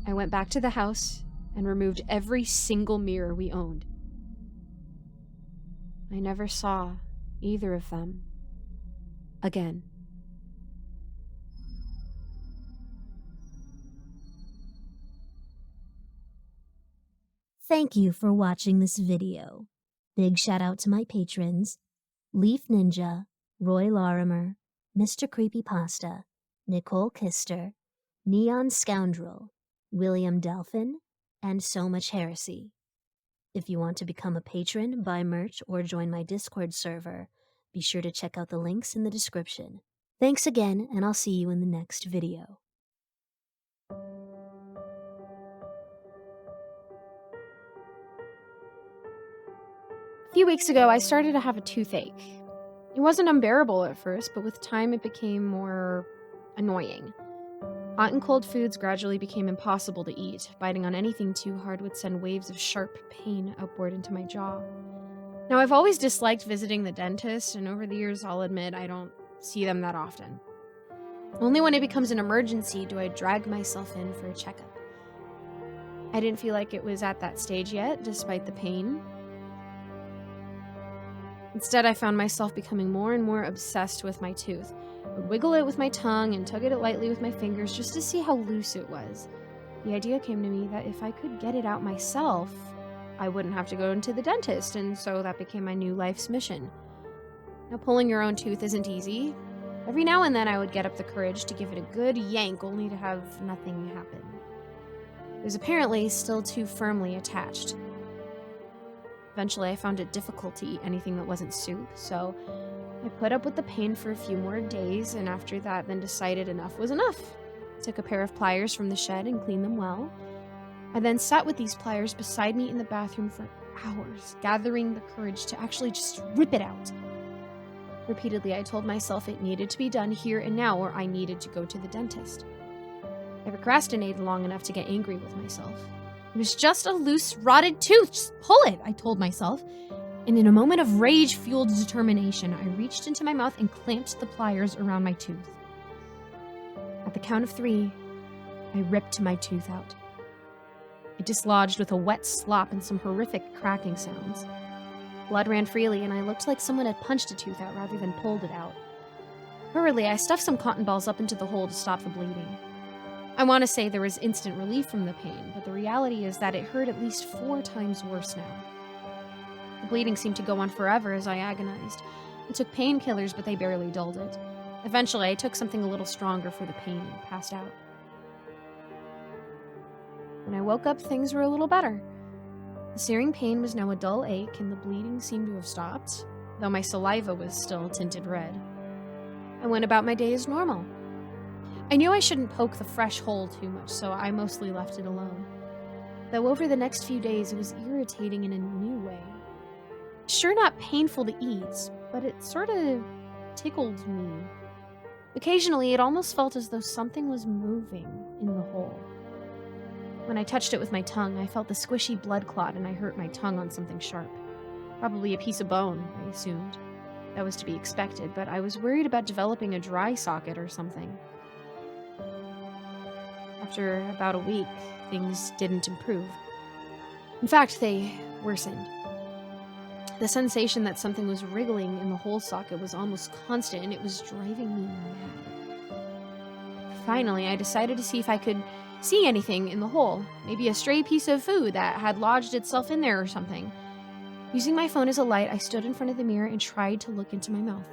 I went back to the house and removed every single mirror we owned. I never saw either of them again. Thank you for watching this video. Big shout out to my patrons, Leaf Ninja, Roy Larimer, Mr. Creepypasta, Nicole Kister, Neon Scoundrel, William Delphin, and So Much Heresy. If you want to become a patron, buy merch, or join my Discord server, be sure to check out the links in the description. Thanks again, and I'll see you in the next video. A few weeks ago, I started to have a toothache. It wasn't unbearable at first, but with time it became more annoying. Hot and cold foods gradually became impossible to eat. Biting on anything too hard would send waves of sharp pain upward into my jaw. Now, I've always disliked visiting the dentist, and over the years, I'll admit I don't see them that often. Only when it becomes an emergency do I drag myself in for a checkup. I didn't feel like it was at that stage yet, despite the pain. Instead, I found myself becoming more and more obsessed with my tooth. I would wiggle it with my tongue and tug at it lightly with my fingers just to see how loose it was. The idea came to me that if I could get it out myself, I wouldn't have to go into the dentist, and so that became my new life's mission. Now, pulling your own tooth isn't easy. Every now and then I would get up the courage to give it a good yank, only to have nothing happen. It was apparently still too firmly attached. Eventually, I found it difficult to eat anything that wasn't soup, so I put up with the pain for a few more days, and after that then decided enough was enough. Took a pair of pliers from the shed and cleaned them well. I then sat with these pliers beside me in the bathroom for hours, gathering the courage to actually just rip it out. Repeatedly, I told myself it needed to be done here and now, or I needed to go to the dentist. I procrastinated long enough to get angry with myself. It was just a loose, rotted tooth. Just pull it, I told myself. And in a moment of rage-fueled determination, I reached into my mouth and clamped the pliers around my tooth. At the count of 3, I ripped my tooth out. It dislodged with a wet slop and some horrific cracking sounds. Blood ran freely, and I looked like someone had punched a tooth out rather than pulled it out. Hurriedly, I stuffed some cotton balls up into the hole to stop the bleeding. I want to say there was instant relief from the pain, but the reality is that it hurt at least 4 times worse now. The bleeding seemed to go on forever as I agonized. I took painkillers, but they barely dulled it. Eventually, I took something a little stronger for the pain and passed out. When I woke up, things were a little better. The searing pain was now a dull ache, and the bleeding seemed to have stopped, though my saliva was still tinted red. I went about my day as normal. I knew I shouldn't poke the fresh hole too much, so I mostly left it alone. Though over the next few days, it was irritating in a new way. Sure, not painful to eat, but it sort of tickled me. Occasionally, it almost felt as though something was moving in the hole. When I touched it with my tongue, I felt the squishy blood clot, and I hurt my tongue on something sharp. Probably a piece of bone, I assumed. That was to be expected, but I was worried about developing a dry socket or something. After about a week, things didn't improve. In fact, they worsened. The sensation that something was wriggling in the hole socket was almost constant, and it was driving me mad. Finally, I decided to see if I could see anything in the hole, maybe a stray piece of food that had lodged itself in there or something. Using my phone as a light, I stood in front of the mirror and tried to look into my mouth.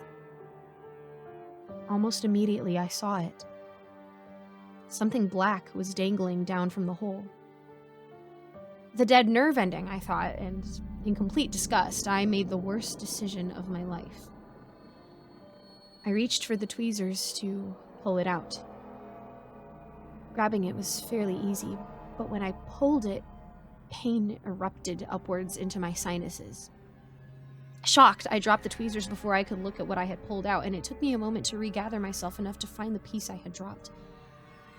Almost immediately, I saw it. Something black was dangling down from the hole. The dead nerve ending, I thought, and In complete disgust, I made the worst decision of my life. I reached for the tweezers to pull it out. Grabbing it was fairly easy, but when I pulled it, pain erupted upwards into my sinuses. Shocked, I dropped the tweezers before I could look at what I had pulled out, and it took me a moment to regather myself enough to find the piece I had dropped.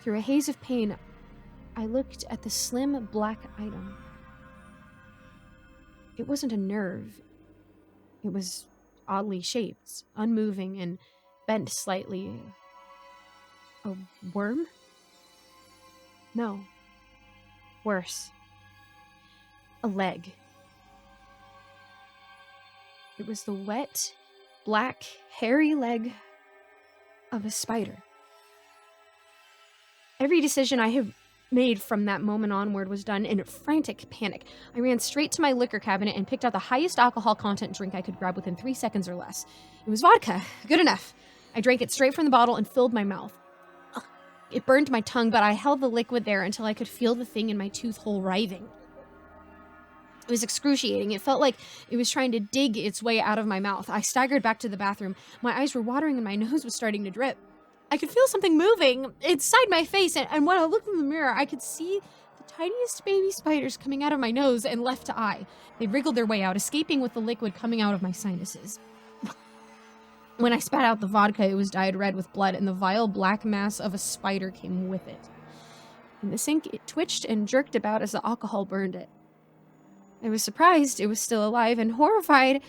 Through a haze of pain, I looked at the slim black item. It wasn't a nerve. It was oddly shaped, unmoving, and bent slightly. A worm? No. Worse. A leg. It was the wet, black, hairy leg of a spider. Every decision I had made from that moment onward was done in frantic panic. I ran straight to my liquor cabinet and picked out the highest alcohol content drink I could grab within 3 seconds or less. It was vodka. Good enough. I drank it straight from the bottle and filled my mouth. It burned my tongue, but I held the liquid there until I could feel the thing in my tooth hole writhing. It was excruciating. It felt like it was trying to dig its way out of my mouth. I staggered back to the bathroom. My eyes were watering and my nose was starting to drip. I could feel something moving inside my face, and when I looked in the mirror, I could see the tiniest baby spiders coming out of my nose and left eye. They wriggled their way out, escaping with the liquid coming out of my sinuses. When I spat out the vodka, it was dyed red with blood, and the vile black mass of a spider came with it. In the sink, it twitched and jerked about as the alcohol burned it. I was surprised it was still alive and horrified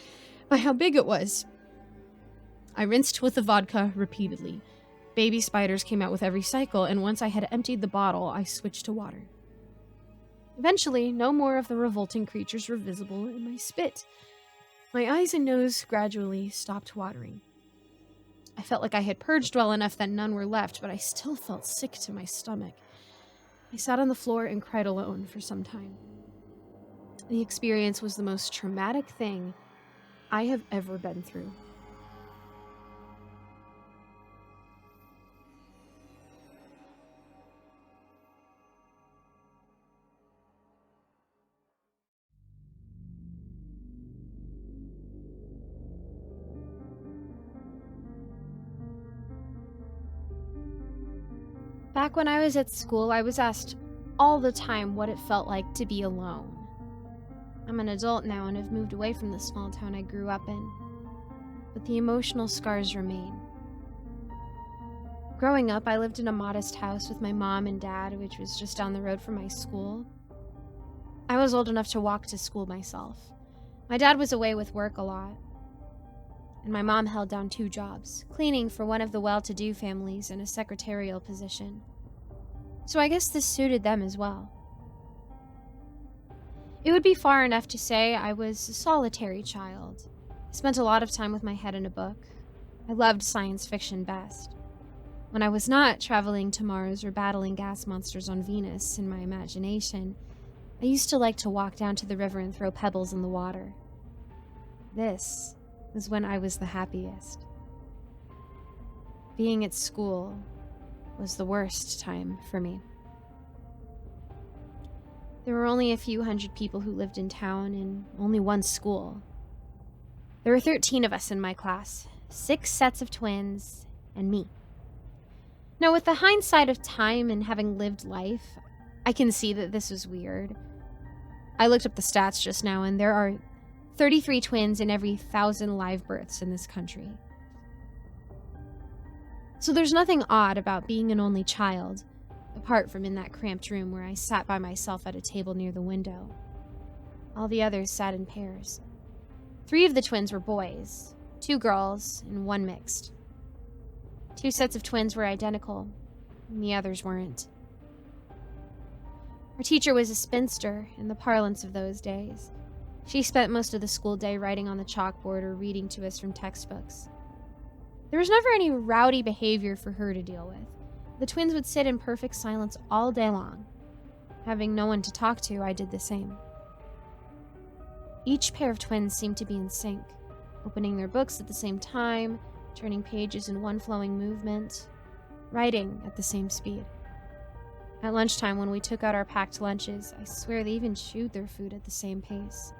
by how big it was. I rinsed with the vodka repeatedly. Baby spiders came out with every cycle, and once I had emptied the bottle, I switched to water. Eventually, no more of the revolting creatures were visible in my spit. My eyes and nose gradually stopped watering. I felt like I had purged well enough that none were left, but I still felt sick to my stomach. I sat on the floor and cried alone for some time. The experience was the most traumatic thing I have ever been through. Back when I was at school, I was asked all the time what it felt like to be alone. I'm an adult now and have moved away from the small town I grew up in, but the emotional scars remain. Growing up, I lived in a modest house with my mom and dad, which was just down the road from my school. I was old enough to walk to school myself. My dad was away with work a lot, and my mom held down 2 jobs, cleaning for one of the well-to-do families in a secretarial position. So I guess this suited them as well. It would be far enough to say I was a solitary child. I spent a lot of time with my head in a book. I loved science fiction best. When I was not traveling to Mars or battling gas monsters on Venus in my imagination, I used to like to walk down to the river and throw pebbles in the water. This was when I was the happiest. Being at school was the worst time for me. There were only a few hundred people who lived in town and only one school. There were 13 of us in my class, 6 sets of twins, and me. Now, with the hindsight of time and having lived life, I can see that this was weird. I looked up the stats just now, and there are 33 twins in every 1,000 live births in this country. So there's nothing odd about being an only child, apart from in that cramped room where I sat by myself at a table near the window. All the others sat in pairs. 3 of the twins were boys, 2 girls, and 1 mixed. 2 sets of twins were identical, and the others weren't. Our teacher was a spinster in the parlance of those days. She spent most of the school day writing on the chalkboard or reading to us from textbooks. There was never any rowdy behavior for her to deal with. The twins would sit in perfect silence all day long. Having no one to talk to, I did the same. Each pair of twins seemed to be in sync, opening their books at the same time, turning pages in one flowing movement, writing at the same speed. At lunchtime, when we took out our packed lunches, I swear they even chewed their food at the same pace.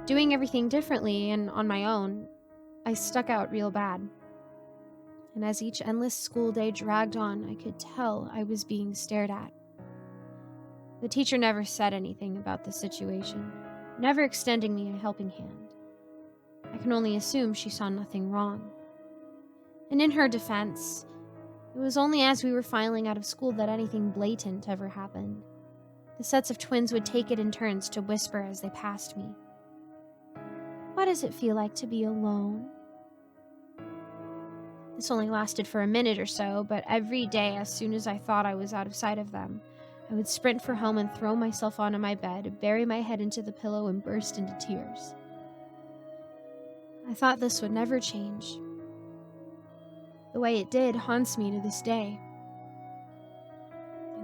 Doing everything differently and on my own, I stuck out real bad. And as each endless school day dragged on, I could tell I was being stared at. The teacher never said anything about the situation, never extending me a helping hand. I can only assume she saw nothing wrong. And in her defense, it was only as we were filing out of school that anything blatant ever happened. The sets of twins would take it in turns to whisper as they passed me. "What does it feel like to be alone?" This only lasted for a minute or so, but every day, as soon as I thought I was out of sight of them, I would sprint for home and throw myself onto my bed, bury my head into the pillow, and burst into tears. I thought this would never change. The way it did haunts me to this day.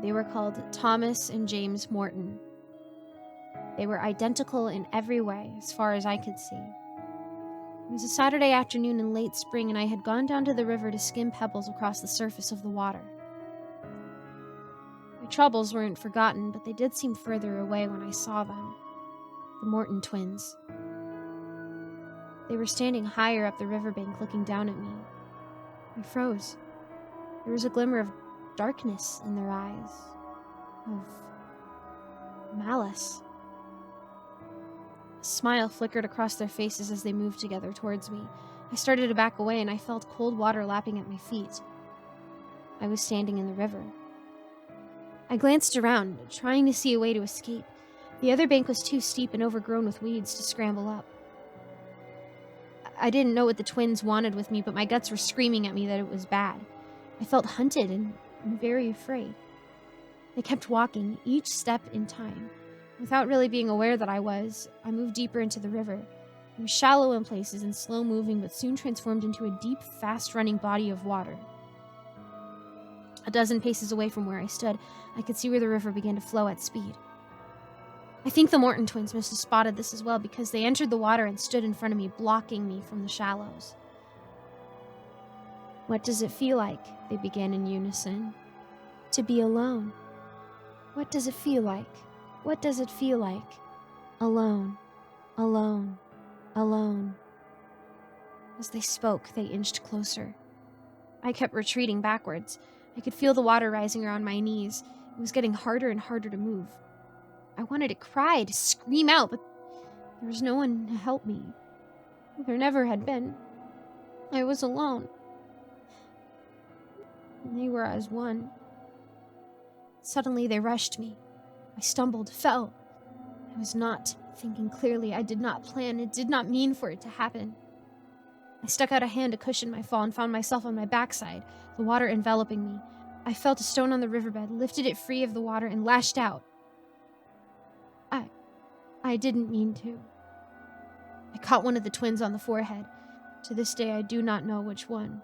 They were called Thomas and James Morton. They were identical in every way, as far as I could see. It was a Saturday afternoon in late spring, and I had gone down to the river to skim pebbles across the surface of the water. My troubles weren't forgotten, but they did seem further away when I saw them. The Morton twins. They were standing higher up the riverbank looking down at me. I froze. There was a glimmer of darkness in their eyes. Of malice. A smile flickered across their faces as they moved together towards me. I started to back away, and I felt cold water lapping at my feet. I was standing in the river. I glanced around, trying to see a way to escape. The other bank was too steep and overgrown with weeds to scramble up. I didn't know what the twins wanted with me, but my guts were screaming at me that it was bad. I felt hunted and very afraid. They kept walking, each step in time. Without really being aware that I moved deeper into the river. It was shallow in places and slow-moving, but soon transformed into a deep, fast-running body of water. A dozen paces away from where I stood, I could see where the river began to flow at speed. I think the Morton twins must have spotted this as well, because they entered the water and stood in front of me, blocking me from the shallows. "What does it feel like?" they began in unison. "To be alone. What does it feel like? What does it feel like? Alone, alone, alone." As they spoke, they inched closer. I kept retreating backwards. I could feel the water rising around my knees. It was getting harder and harder to move. I wanted to cry, to scream out, but there was no one to help me. There never had been. I was alone. And they were as one. Suddenly they rushed me. I stumbled, fell. I was not thinking clearly. I did not plan. It did not mean for it to happen. I stuck out a hand to cushion my fall and found myself on my backside, the water enveloping me. I felt a stone on the riverbed, lifted it free of the water, and lashed out. I didn't mean to. I caught one of the twins on the forehead. To this day, I do not know which one.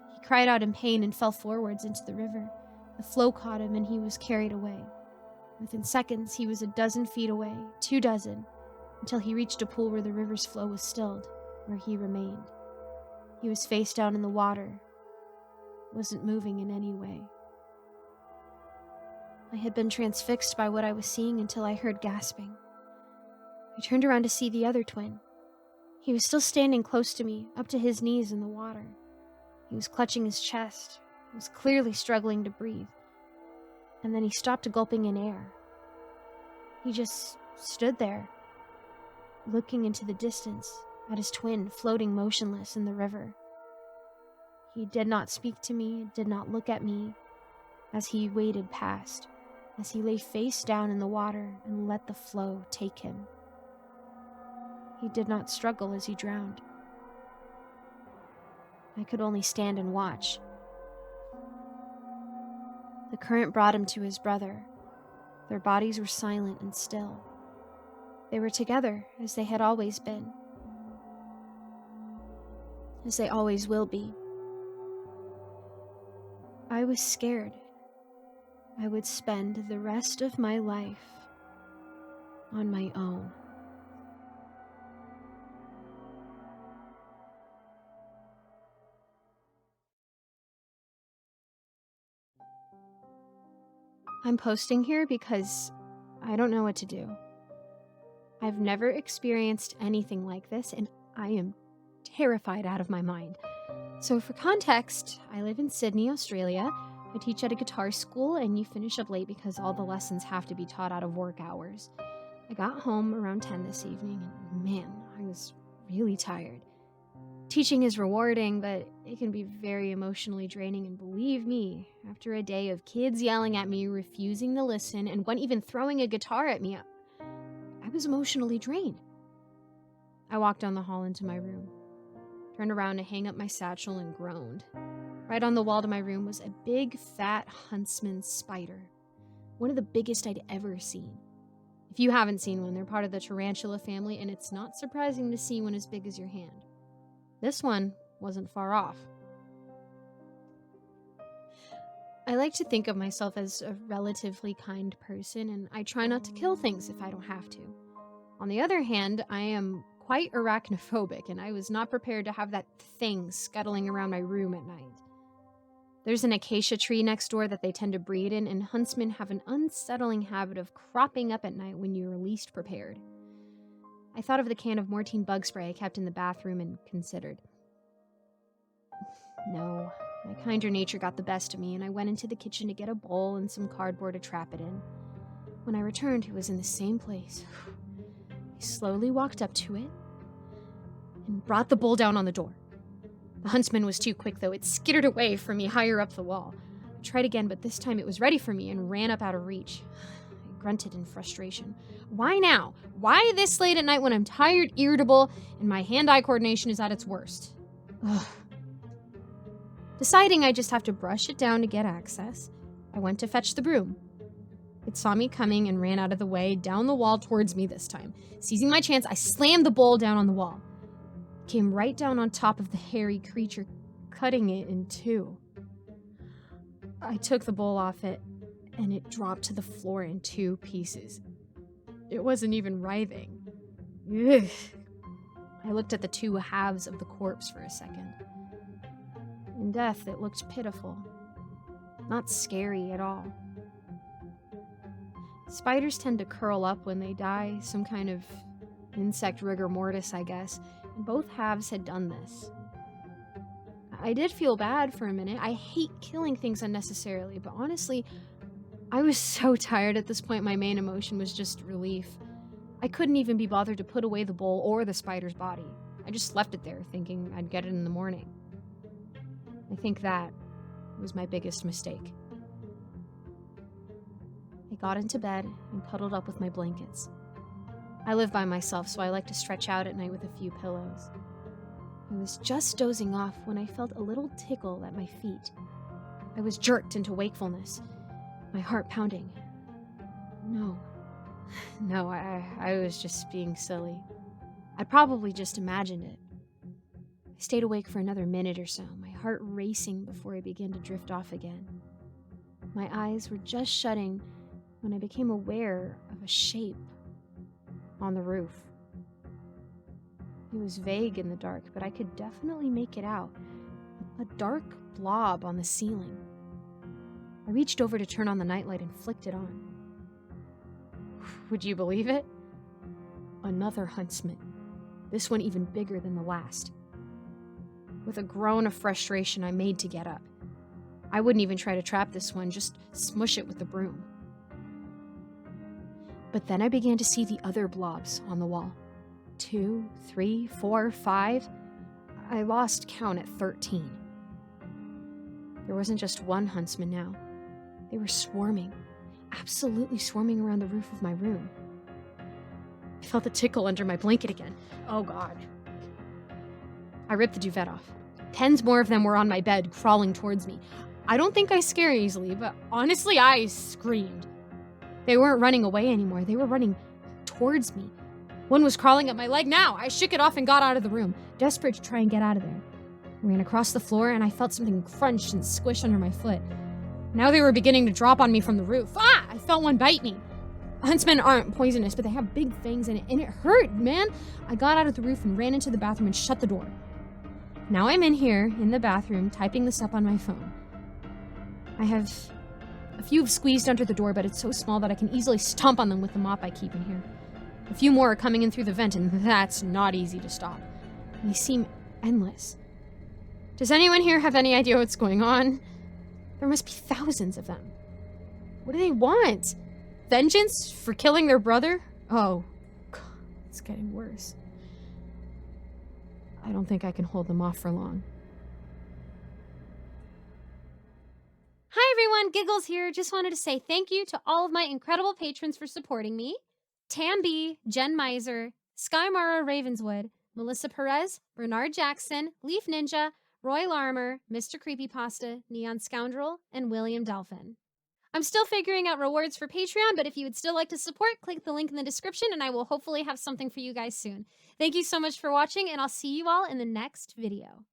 He cried out in pain and fell forwards into the river. The flow caught him, and he was carried away. Within seconds, he was 12 feet away, 24, until he reached a pool where the river's flow was stilled, where he remained. He was face down in the water, wasn't moving in any way. I had been transfixed by what I was seeing until I heard gasping. I turned around to see the other twin. He was still standing close to me, up to his knees in the water. He was clutching his chest, was clearly struggling to breathe. And then he stopped gulping in air. He just stood there, looking into the distance at his twin floating motionless in the river. He did not speak to me, did not look at me, as he waded past, as he lay face down in the water and let the flow take him. He did not struggle as he drowned. I could only stand and watch. The current brought him to his brother. Their bodies were silent and still. They were together as they had always been, as they always will be. I was scared. I would spend the rest of my life on my own. I'm posting here because I don't know what to do. I've never experienced anything like this, and I am terrified out of my mind. So for context, I live in Sydney, Australia. I teach at a guitar school, and you finish up late because all the lessons have to be taught out of work hours. I got home around 10 this evening, and man, I was really tired. Teaching is rewarding, but it can be very emotionally draining, and believe me, after a day of kids yelling at me, refusing to listen, and one even throwing a guitar at me, I was emotionally drained. I walked down the hall into my room, turned around to hang up my satchel, and groaned. Right on the wall to my room was a big, fat huntsman spider, one of the biggest I'd ever seen. If you haven't seen one, they're part of the tarantula family, and it's not surprising to see one as big as your hand. This one wasn't far off. I like to think of myself as a relatively kind person, and I try not to kill things if I don't have to. On the other hand, I am quite arachnophobic, and I was not prepared to have that thing scuttling around my room at night. There's an acacia tree next door that they tend to breed in, and huntsmen have an unsettling habit of cropping up at night when you're least prepared. I thought of the can of Mortine bug spray I kept in the bathroom and considered. No, my kinder nature got the best of me, and I went into the kitchen to get a bowl and some cardboard to trap it in. When I returned, it was in the same place. I slowly walked up to it and brought the bowl down on the door. The huntsman was too quick, though. It skittered away from me higher up the wall. I tried again, but this time it was ready for me and ran up out of reach. I grunted in frustration. Why now? Why this late at night when I'm tired, irritable, and my hand-eye coordination is at its worst? Ugh. Deciding I just have to brush it down to get access, I went to fetch the broom. It saw me coming and ran out of the way, down the wall towards me this time. Seizing my chance, I slammed the bowl down on the wall. It came right down on top of the hairy creature, cutting it in two. I took the bowl off it, and it dropped to the floor in two pieces. It wasn't even writhing. Ugh. I looked at the two halves of the corpse for a second. In death, it looked pitiful. Not scary at all. Spiders tend to curl up when they die, some kind of insect rigor mortis, I guess, and both halves had done this. I did feel bad for a minute. I hate killing things unnecessarily, but honestly, I was so tired at this point, my main emotion was just relief. I couldn't even be bothered to put away the bowl or the spider's body. I just left it there, thinking I'd get it in the morning. I think that was my biggest mistake. I got into bed and cuddled up with my blankets. I live by myself, so I like to stretch out at night with a few pillows. I was just dozing off when I felt a little tickle at my feet. I was jerked into wakefulness, my heart pounding. No, I was just being silly. I'd probably just imagined it. I stayed awake for another minute or so, my heart racing before I began to drift off again. My eyes were just shutting when I became aware of a shape on the roof. It was vague in the dark, but I could definitely make it out. A dark blob on the ceiling. I reached over to turn on the nightlight and flicked it on. Would you believe it? Another huntsman. This one even bigger than the last. With a groan of frustration, I made to get up. I wouldn't even try to trap this one, just smush it with the broom. But then I began to see the other blobs on the wall. 2, 3, 4, 5. I lost count at 13. There wasn't just one huntsman now. They were swarming, absolutely swarming around the roof of my room. I felt the tickle under my blanket again. Oh God. I ripped the duvet off. Tens more of them were on my bed, crawling towards me. I don't think I scare easily, but honestly, I screamed. They weren't running away anymore. They were running towards me. One was crawling up my leg. Now, I shook it off and got out of the room, desperate to try and get out of there. I ran across the floor, and I felt something crunch and squish under my foot. Now they were beginning to drop on me from the roof. Ah! I felt one bite me. Huntsmen aren't poisonous, but they have big fangs in it, and it hurt, man. I got out of the roof and ran into the bathroom and shut the door. Now I'm in here, in the bathroom, typing this up on my phone. I have a few squeezed under the door, but it's so small that I can easily stomp on them with the mop I keep in here. A few more are coming in through the vent, and that's not easy to stop. They seem endless. Does anyone here have any idea what's going on? There must be thousands of them. What do they want? Vengeance for killing their brother? Oh, God, it's getting worse. I don't think I can hold them off for long. Hi everyone, Giggles here. Just wanted to say thank you to all of my incredible patrons for supporting me. Tam B, Jen Miser, Skymara Ravenswood, Melissa Perez, Bernard Jackson, Leaf Ninja, Roy Larmer, Mr. Creepypasta, Neon Scoundrel, and William Dolphin. I'm still figuring out rewards for Patreon, but if you would still like to support, click the link in the description and I will hopefully have something for you guys soon. Thank you so much for watching, and I'll see you all in the next video.